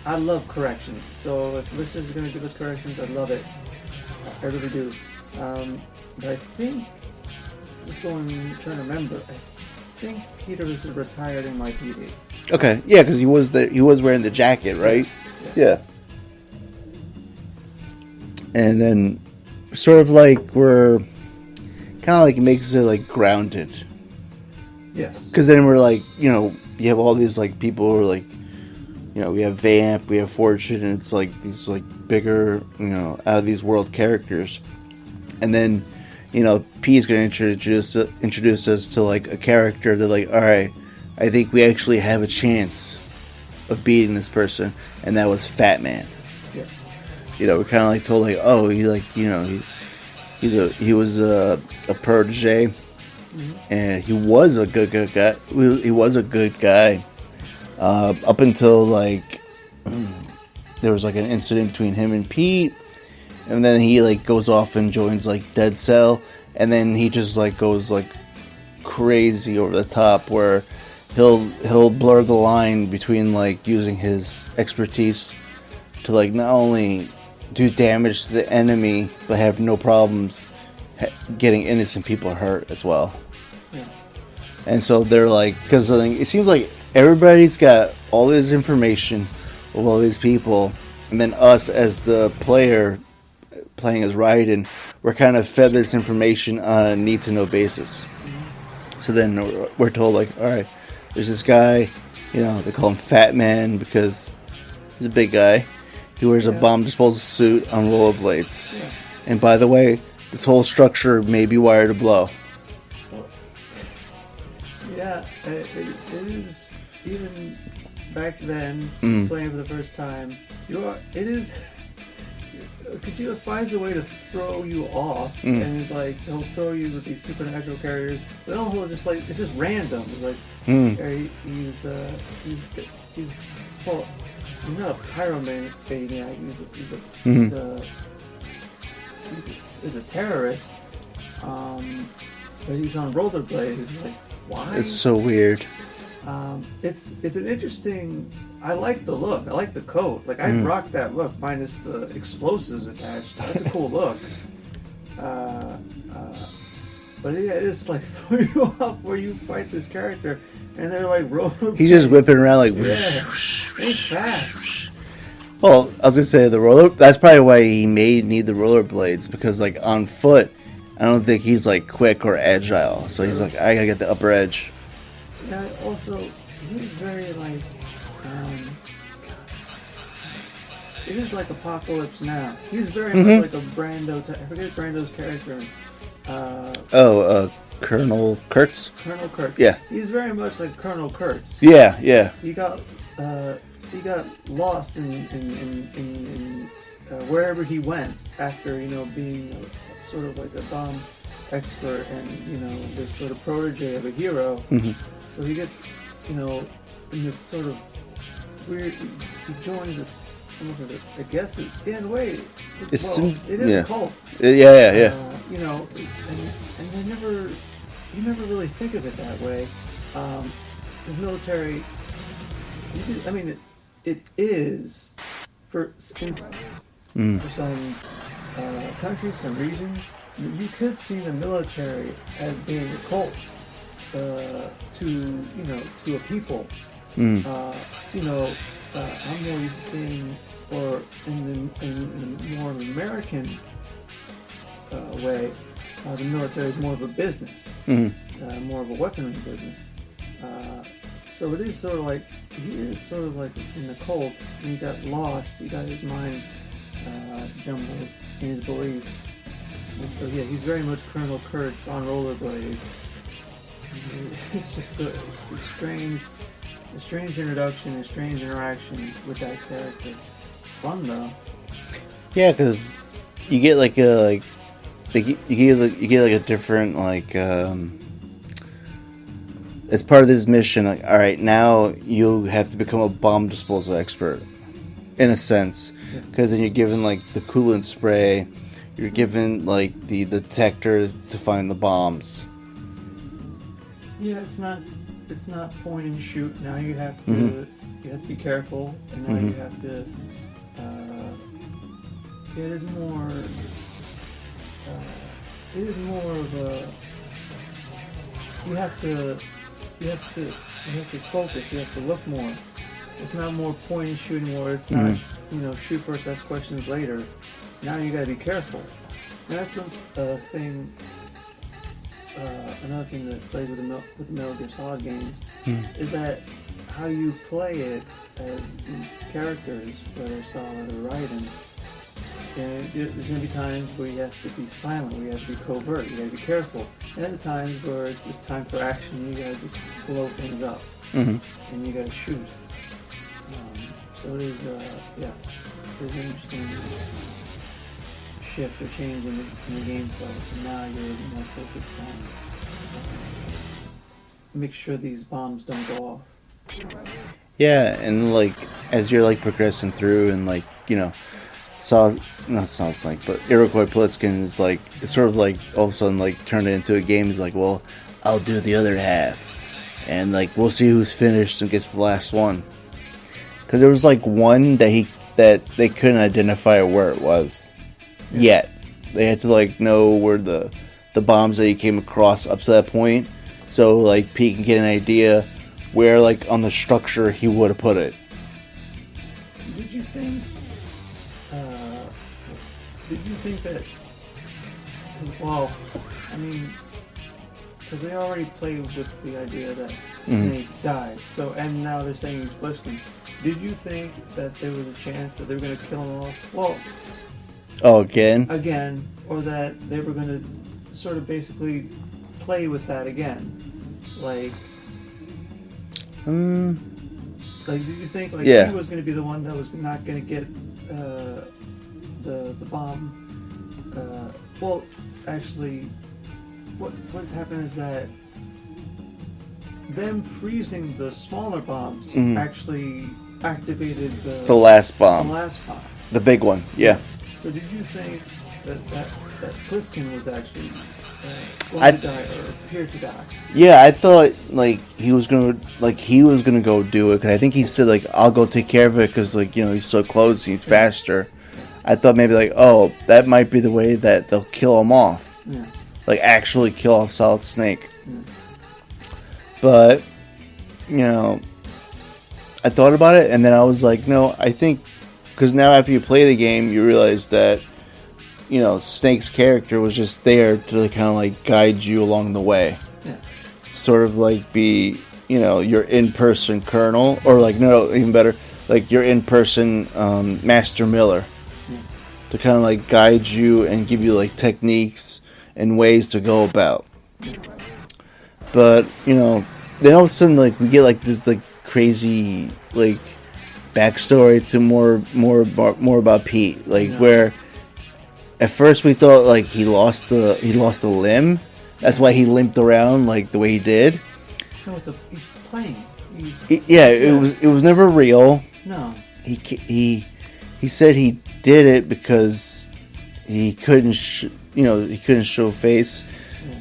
I love corrections. So if listeners are going to give us corrections, I love it. I really do. But I think, trying to remember, I think Peter was a retired NYPD. Okay, yeah, because he was wearing the jacket, right? Yeah. And then, sort of like we're kind of like makes it like grounded. Yes. Because then we're like, you have all these like people who are like, we have Vamp, we have Fortune, and it's like these like bigger, out of these world characters. And then, P's going to introduce us to like a character that like, all right, I think we actually have a chance of beating this person, and that was Fat Man. Yes. We're kind of like told like, oh, he like, he was a protege, and he was a good guy. He was a good guy up until like there was like an incident between him and Pete, and then he like goes off and joins like Dead Cell, and then he just like goes like crazy over the top where he'll blur the line between like using his expertise to like not only do damage to the enemy but have no problems getting innocent people hurt as well. Yeah. And so they're like, because it seems like everybody's got all this information of all these people, and then us as the player playing as Raiden, we're kind of fed this information on a need to know basis. So then we're told like, all right, there's this guy, they call him Fat Man because he's a big guy. He wears a bomb disposal suit on rollerblades. Yeah. And by the way, this whole structure may be wired to blow. Well, yeah, it is, even back then, playing for the first time, because he finds a way to throw you off, and he's like, he'll throw you with these supernatural characters, but then he'll just like, it's just random. It's like, he's well, he's not a pyromaniac, he's a terrorist, but he's on rollerblades. It's like, why? It's so weird. It's an interesting. I like the look. I like the coat. Like I rock that look minus the explosives attached. That's a cool look. But yeah, it's like throw you off where you fight this character, and they're like rolling. He's just whipping around like. Yeah, he's fast. Well, I was gonna say that's probably why he need the rollerblades, because like on foot, I don't think he's like quick or agile. So he's like, I gotta get the upper edge. Yeah. Also, he's very like. It is like Apocalypse Now. He's very much like a Brando. I forget Brando's character. Colonel Kurtz. Colonel Kurtz. Yeah. He's very much like Colonel Kurtz. Yeah, yeah. He got lost in wherever he went after being sort of like a bomb expert and this sort of protege of a hero. So he gets in this sort of weird. He joins this. I guess in a way, it is a cult. Yeah. And they never, you never really think of it that way. The military, it is for some countries, some regions. You could see the military as being a cult to a people. I'm more used to seeing, or in more American way. The military is more of a business, more of a weaponry business. So it is sort of like, he is sort of like in the cult, and he got lost, he got his mind jumbled in his beliefs. And so yeah, he's very much Colonel Kurtz on rollerblades. It's just a strange introduction, a strange interaction with that character. It's fun though. Yeah, because you get like a you get like a different like as part of this mission. Like, all right, now you have to become a bomb disposal expert, in a sense, because then you're given like the coolant spray, you're given like the detector to find the bombs. Yeah, it's not point and shoot. Now you have to be careful, and now you have to. It is more. It is more of a. You have to focus. You have to look more. It's not more point and shoot anymore. It's not shoot first, ask questions later. Now you got to be careful. And that's a thing. Another thing that plays with the Metal Gear Solid games is that how you play it as these characters, whether Solid or Raiden, there's going to be times where you have to be silent, where you have to be covert, you got to be careful. And other times where it's just time for action, you got to just blow things up, and you got to shoot. So it is, there's an interesting shift or change in the gameplay. And now you're more focused on make sure these bombs don't go off. Yeah, and like as you're like progressing through, and like but Iroquois Blitzkin is like, it's sort of like all of a sudden like turned it into a game. He's like, well, I'll do the other half, and like we'll see who's finished and gets the last one. Because there was like one that they couldn't identify where it was yet. They had to like know where the bombs that he came across up to that point, so like Pete can get an idea where like on the structure he would have put it. Did you think that? Well, I mean, because they already played with the idea that Snake died. So, and now they're saying he's Bliskin. Did you think that there was a chance that they were going to kill him off? Well. Oh, again, or that they were going to sort of basically play with that again, like. Like, did you think like he was going to be the one that was not going to get the bomb? Well, actually, what's happened is that them freezing the smaller bombs actually activated the last bomb. The big one, yeah. So did you think that Pliskin was actually going to die or appeared to die? Yeah, I thought like he was gonna go do it, because I think he said like, I'll go take care of it, because like he's so close, he's faster. I thought maybe like, oh, that might be the way that they'll kill him off, like actually kill off Solid Snake. But I thought about it, and then I was like, no, I think, because now after you play the game, you realize that Snake's character was just there to kind of like guide you along the way. Yeah. Sort of like be, your in-person colonel, or like, no, even better, like your in-person Master Miller. Yeah. To kind of like guide you and give you like techniques and ways to go about. Yeah. But, then all of a sudden like we get like this like crazy like backstory to more about Pete, like where at first we thought like he lost a limb. That's why he limped around like the way he did. No, he's playing. It was never real. No. He said he did it because he couldn't show face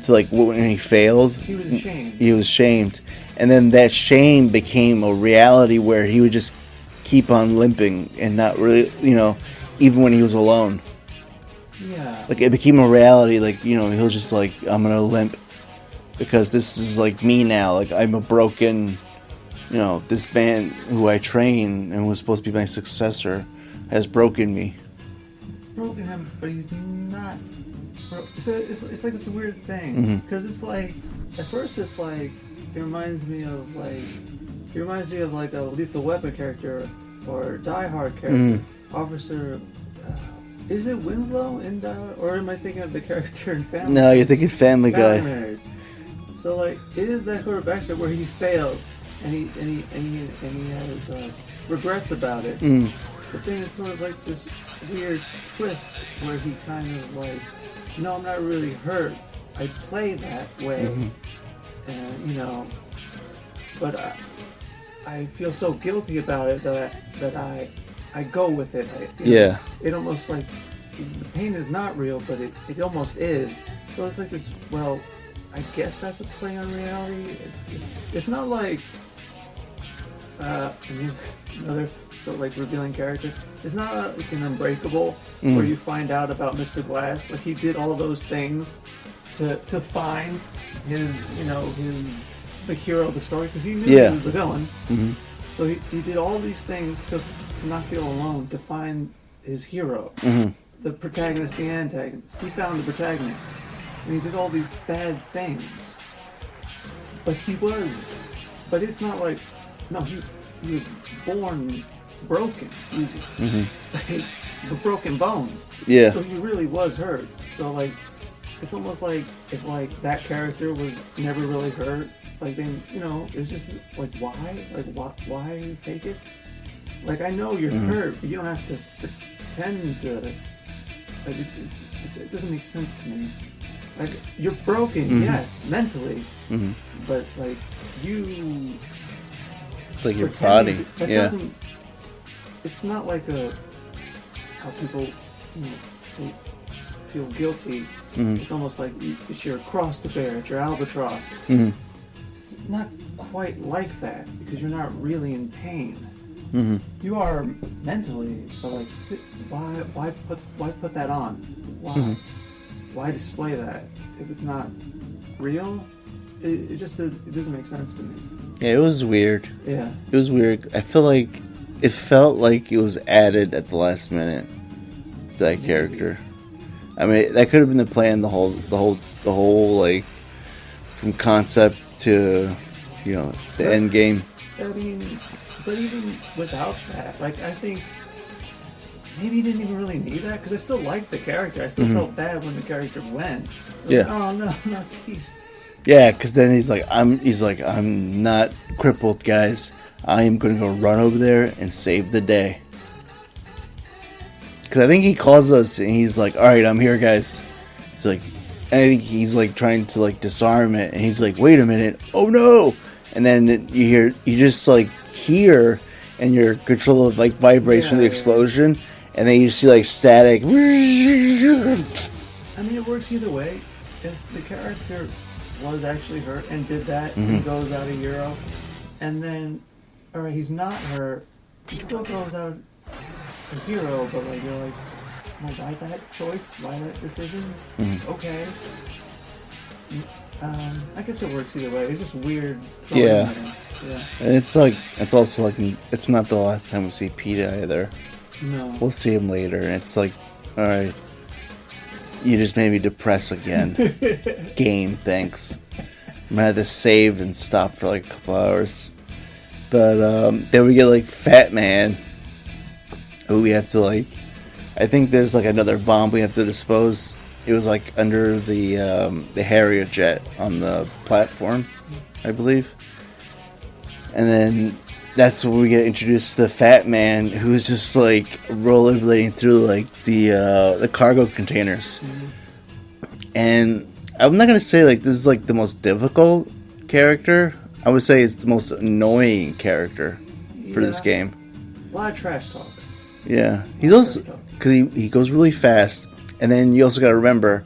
to like when he failed. He was ashamed. He was ashamed, and then that shame became a reality where he would just keep on limping and not really, even when he was alone. Yeah. Like, it became a reality, like, he'll just, like, I'm gonna limp because this is, like, me now. Like, I'm a broken, this man who I train and was supposed to be my successor has broken me. Broken him, but he's not It's like it's a weird thing because it's like at first it's like it reminds me of like a Lethal Weapon character or Die Hard character. Officer, is it Winslow in Die Hard, or am I thinking of the character in Family? No, you're thinking Family Guy. Matters. So like it is that sort of backstory where he fails and he has regrets about it. But then it's sort of like this weird twist where he kind of like, no, I'm not really hurt. I play that way, and but I feel so guilty about it that I go with it. It almost like the pain is not real, but it almost is. So it's like this. Well, I guess that's a play on reality. It's not like another sort of like revealing character. It's not like an Unbreakable where you find out about Mr. Glass. Like he did all those things to find his the hero of the story because he knew he was the villain. So he did all these things to not feel alone, to find his hero, the protagonist, the antagonist. He found the protagonist, and he did all these bad things. But it's not like, no, he was born broken. He was like, the broken bones. Yeah. So he really was hurt. So like, it's almost like if like that character was never really hurt. Like then, it's just like why? Like why fake it? Like I know you're hurt, but you don't have to pretend to. Like it doesn't make sense to me. Like you're broken, yes, mentally, but like you. Like your body, that doesn't. It's not like how people, feel guilty. It's almost like it's your cross to bear. It's your albatross. It's not quite like that because you're not really in pain. You are mentally, but like, why put that on? Why display that if it's not real? It just it doesn't make sense to me. Yeah, it was weird. Yeah, it was weird. I feel like it felt like it was added at the last minute. That character. I mean, that could have been the plan. The whole like from concept to the end game. I mean, but even without that, like I think maybe you didn't even really need that because I still liked the character. I still felt bad when the character went. Like, oh no, not Pete. Yeah, because then he's like, I'm not crippled, guys. I am going to go run over there and save the day. Because I think he calls us and he's like, all right, I'm here, guys. He's like, I think he's like trying to like disarm it, and he's like, wait a minute, oh no! And then you just like hear, and your controller like vibrates from the explosion, and then you see like static. I mean, it works either way. If the character was actually hurt and did that and goes out a hero, and then, alright, he's not hurt, he still goes out a hero, but like you're like, well, why that choice? Why that decision? Okay. I guess it works either way. It's just weird. Yeah. And it's also like it's not the last time we see Peter either. No. We'll see him later, and it's like, all right, you just made me depressed again. Game, thanks. I'm gonna have to save and stop for like a couple hours. But then we get like Fat Man, who we have to like. I think there's like another bomb we have to dispose. It was like under the Harrier jet on the platform, I believe. And then that's when we get introduced to the Fat Man, who's just like rollerblading through like the cargo containers. And I'm not gonna say like this is like the most difficult character. I would say it's the most annoying character for this game. A lot of trash talk. Yeah, he's also because he goes really fast, and then you also got to remember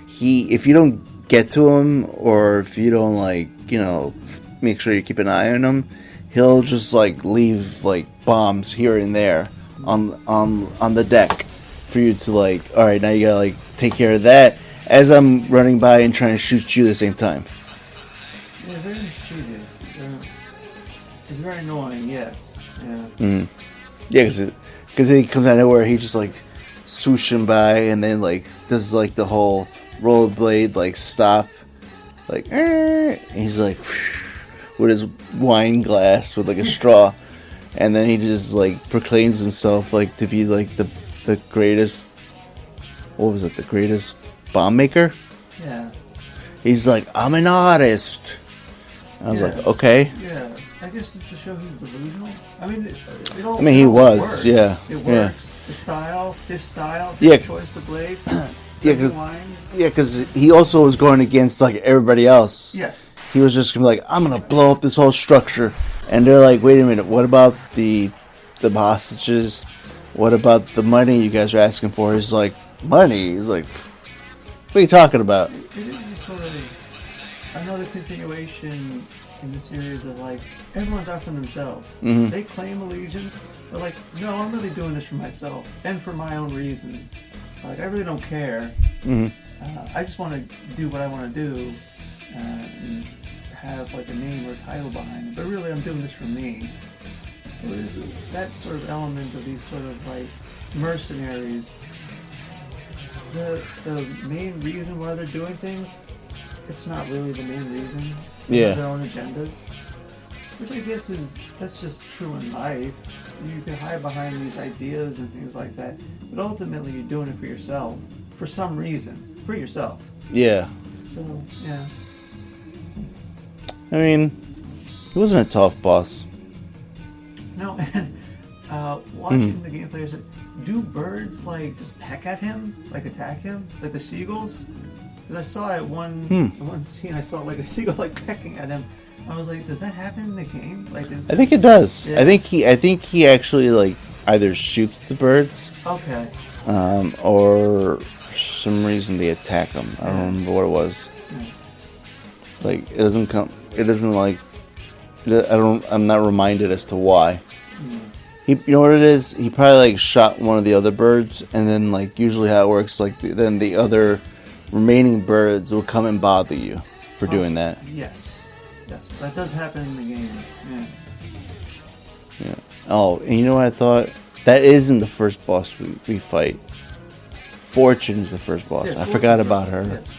if you don't get to him, or if you don't like make sure you keep an eye on him, he'll just like leave like bombs here and there on the deck for you to like. All right, now you gotta like take care of that as I'm running by and trying to shoot you at the same time. Yeah, very mischievous. It's very annoying. Yes. Yeah. Yeah, because he comes out of nowhere, he just like swooshing by, and then like does like the whole rollerblade like stop, like and he's like with his wine glass with like a straw, and then he just like proclaims himself like to be like the greatest. What was it? The greatest bomb maker? Yeah. He's like, I'm an artist. I was like, okay. Yeah. I guess it's to show he's delusional. I mean, it all. I mean, he was. Works. Yeah. It works. Yeah. His style. Yeah. Choice of blades. Yeah, because he also was going against like everybody else. Yes. He was just gonna be like, I'm gonna blow up this whole structure, and they're like, wait a minute, what about the hostages? What about the money you guys are asking for? He's like, money? He's like, what are you talking about? It is sort of another continuation in the series of like everyone's out for themselves. Mm-hmm. They claim allegiance, but like, no, I'm really doing this for myself and for my own reasons. Like, I really don't care. Mm-hmm. I just want to do what I want to do and have like a name or a title behind it. But really, I'm doing this for me. So there's that sort of element of these sort of like mercenaries. The main reason why they're doing things, it's not really the main reason. Yeah. Their own agendas. Which I guess that's just true in life. You can hide behind these ideas and things like that, but ultimately you're doing it for yourself, for some reason, for yourself. Yeah. So yeah. I mean, he wasn't a tough boss. No, and watching the gameplay, I said, do birds like just peck at him, like attack him, like the seagulls? Because I saw at one scene, I saw like a seagull like pecking at him. I was like, does that happen in the game? Like, I think it does. Yeah. I think he actually like either shoots the birds, okay, or for some reason they attack him. I don't remember what it was. Yeah. Like it doesn't come. It doesn't like. I'm not reminded as to why. Yeah. You know what it is? He probably like shot one of the other birds, and then like usually how it works, like then the other remaining birds will come and bother you for doing that. Yes, that does happen in the game. Yeah. Yeah. Oh, and you know what I thought? That isn't the first boss we fight. Fortune is the first boss. Yes, I forgot about her. Yes.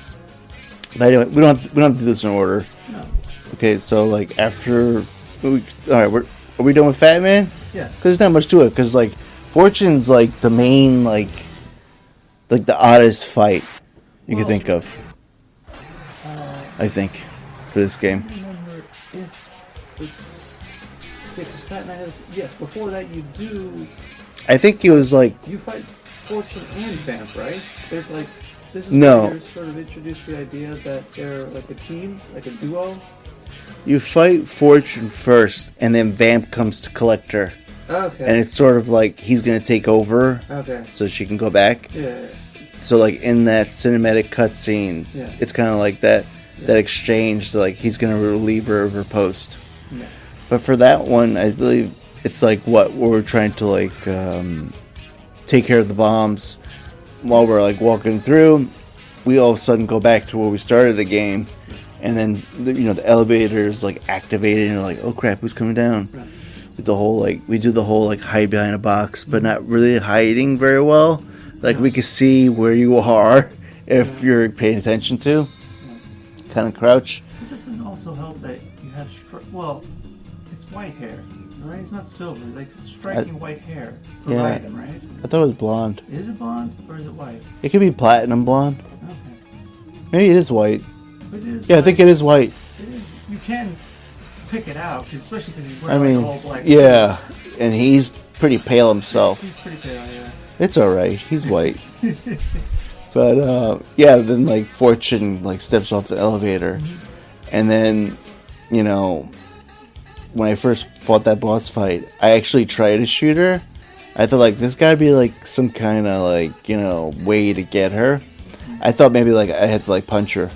But anyway, we don't have to do this in order. No. Okay, so like after, all right, are we done with Fat Man? Yeah. Because there's not much to it. Because like Fortune's like the main like the oddest fight you could think of. I think for this game. I don't remember if it's because Fat Man has before that you do. I think he was like You fight Fortune and Vamp, right? They're like this is No. where you sort of introduce the idea that they're like a team, like a duo. you fight Fortune first, and then Vamp comes to collect her, Okay. and it's sort of like he's gonna take over, Okay. so she can go back. Yeah. So like in that cinematic cutscene, Yeah. it's kind of like that exchange. Like he's gonna relieve her of her post. Yeah. But for that one, I believe it's like what we're trying to like take care of the bombs while we're like walking through. We all of a sudden go back to where we started the game, and then the elevator is like activated, and you're like, oh crap, who's coming down? Right. With the whole like we do the whole like hide behind a box, but not really hiding very well. Like we can see where you are if you're paying attention to. Kind of crouch. It doesn't also help that you have it's white hair, right? It's not silver, like striking white hair for Yeah. Raiden, right? I thought it was blonde. Is it blonde or is it white? It could be platinum blonde. Okay. Maybe it is white. It is. Yeah, I think it is white. It is. You can pick it out, especially because he's I wearing mean, all black. yeah, and he's pretty pale himself. He's pretty pale, yeah. It's all right. He's white. But yeah, then like Fortune like steps off the elevator, and then when I first fought that boss fight, I actually tried to shoot her. I thought like there's got to be like some kind of like way to get her. I thought maybe like I had to like punch her.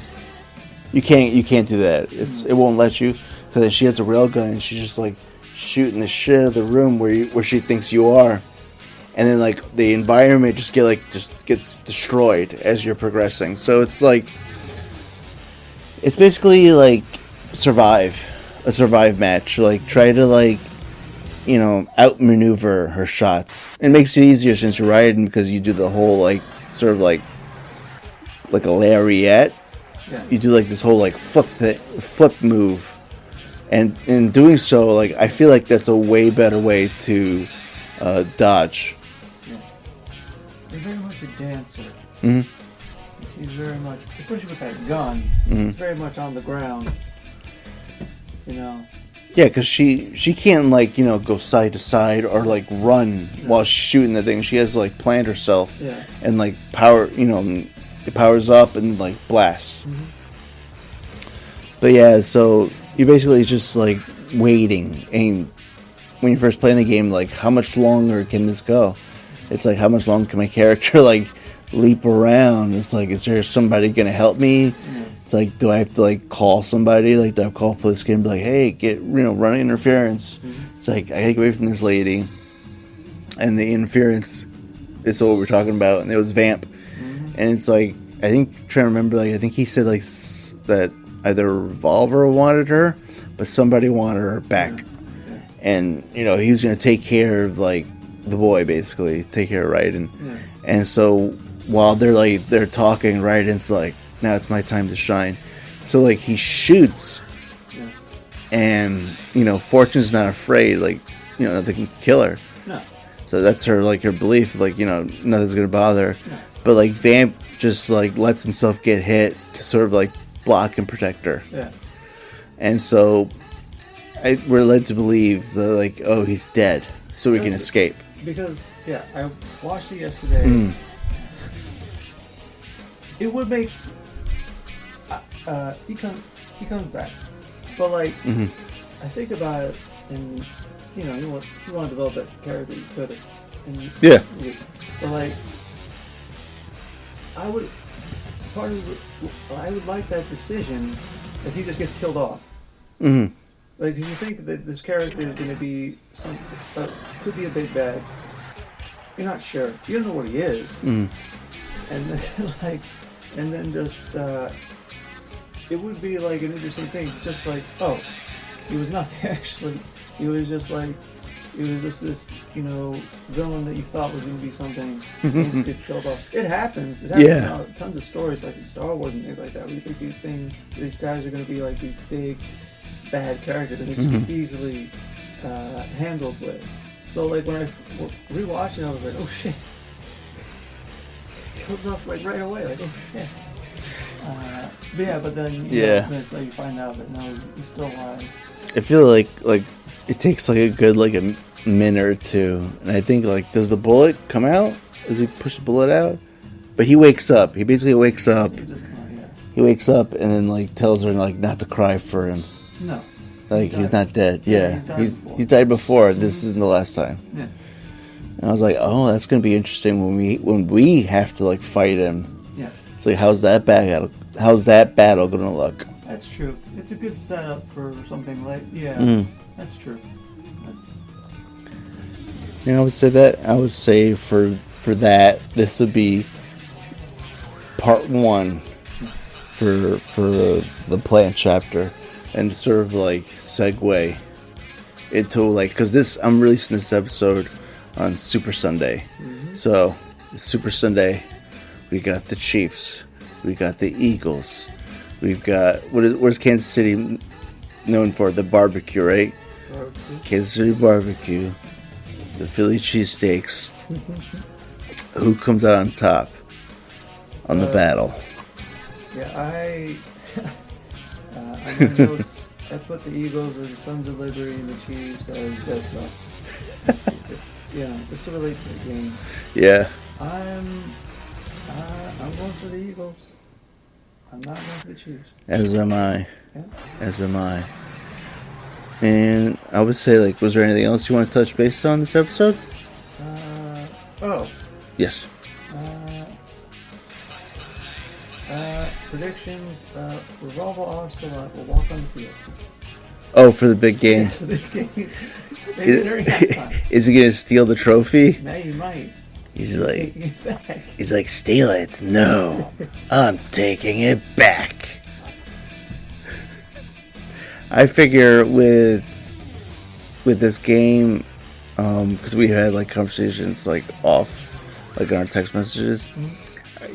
You can't do that. It won't let you because she has a railgun and she's just like shooting the shit out of the room where she thinks you are. And then like the environment just gets destroyed as you're progressing. So it's like it's basically like a survive match. Like try to like outmaneuver her shots. It makes it easier since you're riding because you do the whole like sort of like like a lariat. Yeah. You do like this whole like flip move, and in doing so, like I feel like that's a way better way to dodge. Yeah. You're very much a dancer. Mm-hmm. She's very much, especially with that gun, it's very much on the ground. You know. Yeah, because she can't like go side to side or like run while she's shooting the thing. She has to like plant herself and like power. It powers up and like blasts. Mm-hmm. But yeah, so you're basically just like waiting, and when you first play the game, like how much longer can this go? It's like how much longer can my character like leap around? It's like, is there somebody gonna help me? Yeah. It's like, do I have to like call somebody? Like, do I call police and be like, hey, get run interference? Mm-hmm. It's like, I gotta get away from this lady, and the interference is what we're talking about, and it was Vamp. And it's like, I think, trying to remember, like, I think he said, like, that either Revolver wanted her, but somebody wanted her back. Yeah. And, he was going to take care of, like, the boy, basically. Take care of Raiden. And so, while they're talking, Raiden's like, now it's my time to shine. So, like, he shoots, and, Fortune's not afraid, like, nothing can kill her. No. So that's her, like, her belief, like, nothing's going to bother her. No. But, like, Vamp just, like, lets himself get hit to sort of, like, block and protect her. Yeah. And so we're led to believe that, like, oh, he's dead, so we can escape. Because, I watched it yesterday. It would make... he comes back. But, like, I think about it, and, if you want to develop that character, you could have. Yeah. But, like... I would like that decision if he just gets killed off. Mm-hmm. Like, because you think that this character is going to be could be a big bad. You're not sure. You don't know what he is. Mm-hmm. And then just it would be like an interesting thing. Just like, oh, he was nothing actually. He was just like. It was just this, villain that you thought was going to be something, and he just gets killed off. It happens. It happens now. Tons of stories, like in Star Wars and things like that, where you think these guys are going to be like these big, bad characters that they just easily handled with. So, like, when I rewatched it, I was like, oh shit. Kills off, like, right away. Like, oh shit. But then, minutes later, you find out that no, he's still alive. I feel like it takes like a good like a minute or two, and I think like, does the bullet come out? Does he push the bullet out? But he wakes up. He basically wakes up. He wakes up and then like tells her like not to cry for him. No. Like he's not dead. Yeah, he's died before. Mm-hmm. This isn't the last time. Yeah. And I was like, oh, that's gonna be interesting when we have to like fight him. Yeah. It's like, how's that battle gonna look? That's true. It's a good setup for something like that's true. And I would say for that, this would be part one for the plant chapter, and sort of like segue into like, because I'm releasing this episode on Super Sunday. Mm-hmm. So Super Sunday, we got the Chiefs, we got the Eagles, we've got where's Kansas City known for? The barbecue, right? Kansas City barbecue, the Philly cheesesteaks. Who comes out on top on the battle? Yeah, I notes, I put the Eagles as the Sons of Liberty and the Chiefs as Dead Son. Just to relate to the game. Yeah. I'm going for the Eagles. I'm not going for the Chiefs. As am I. Yeah. As am I. And I would say, like, was there anything else you want to touch base on this episode? Yes. Predictions. Revolver Ocelot will walk on the field. Oh, for the big game. Yes, the big game. Is he going to steal the trophy? Now you might. He's like, steal it. No, I'm taking it back. I figure with this game, because we had like conversations like off, like on our text messages.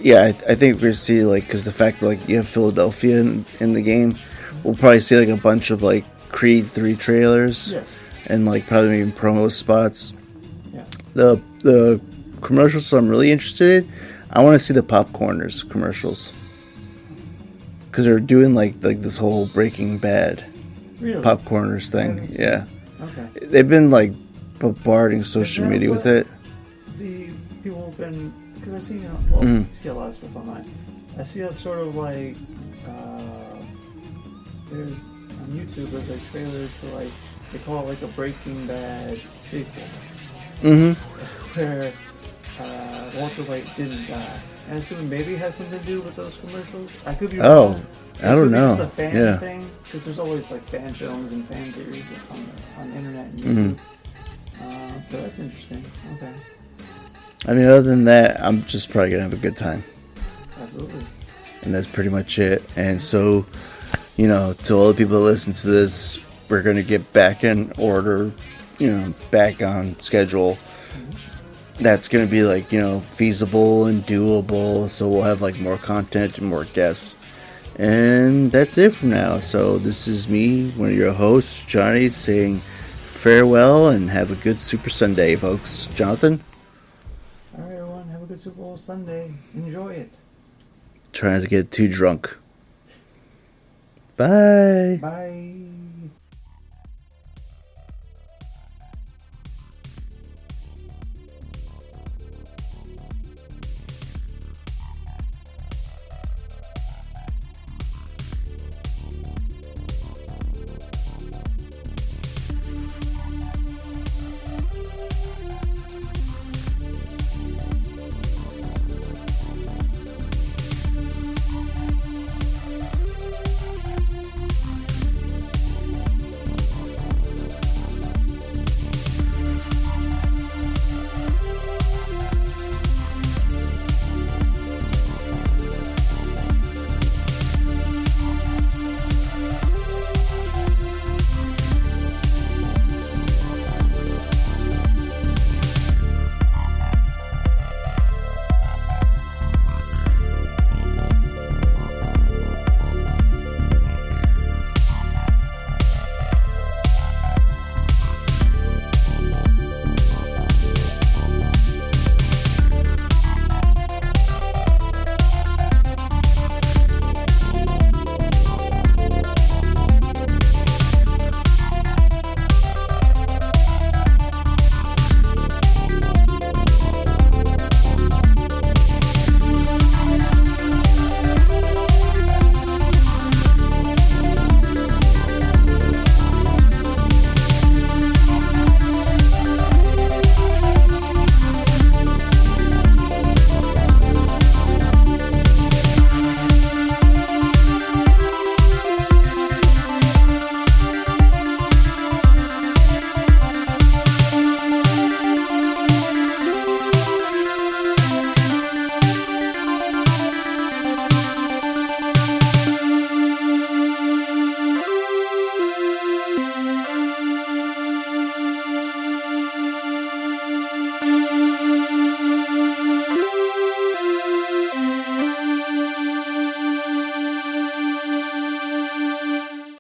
yeah, I think we're gonna see like because the fact that like you have Philadelphia in the game, we'll probably see like a bunch of like Creed 3 trailers Yes. and like probably even promo spots. Yeah. The commercials I'm really interested in. I want to see the Popcorners commercials because they're doing like this whole Breaking Bad Really? Popcorners I thing. haven't seen Yeah, Okay. they've been like bombarding social that media with what- it. The people have been, because I see, well, Mhm. I see a lot of stuff online. I see that sort of like, there's on YouTube, there's like trailers for like, they call it like a Breaking Bad sequel, Mm-hmm. where Walter White didn't die. And I assume maybe it has something to do with those commercials. I could be Oh, wrong. I don't It could be know. just a fan Yeah. thing, because there's always like fan films and fan theories on the internet and Mhm. YouTube. But that's interesting. Okay. I mean, other than that, I'm just probably gonna have a good time, Absolutely. and that's pretty much it. And so, you know, to all the people that listen to this, we're gonna get back in order, you know, back on schedule. That's gonna be like, you know, feasible and doable. So we'll have like more content and more guests, and that's it for now. So this is me, one of your hosts, Johnny, saying farewell and have a good Super Sunday, folks. Jonathan, All right, everyone. Have a good Super Bowl Sunday. Enjoy it. trying to get too drunk. Bye. Bye.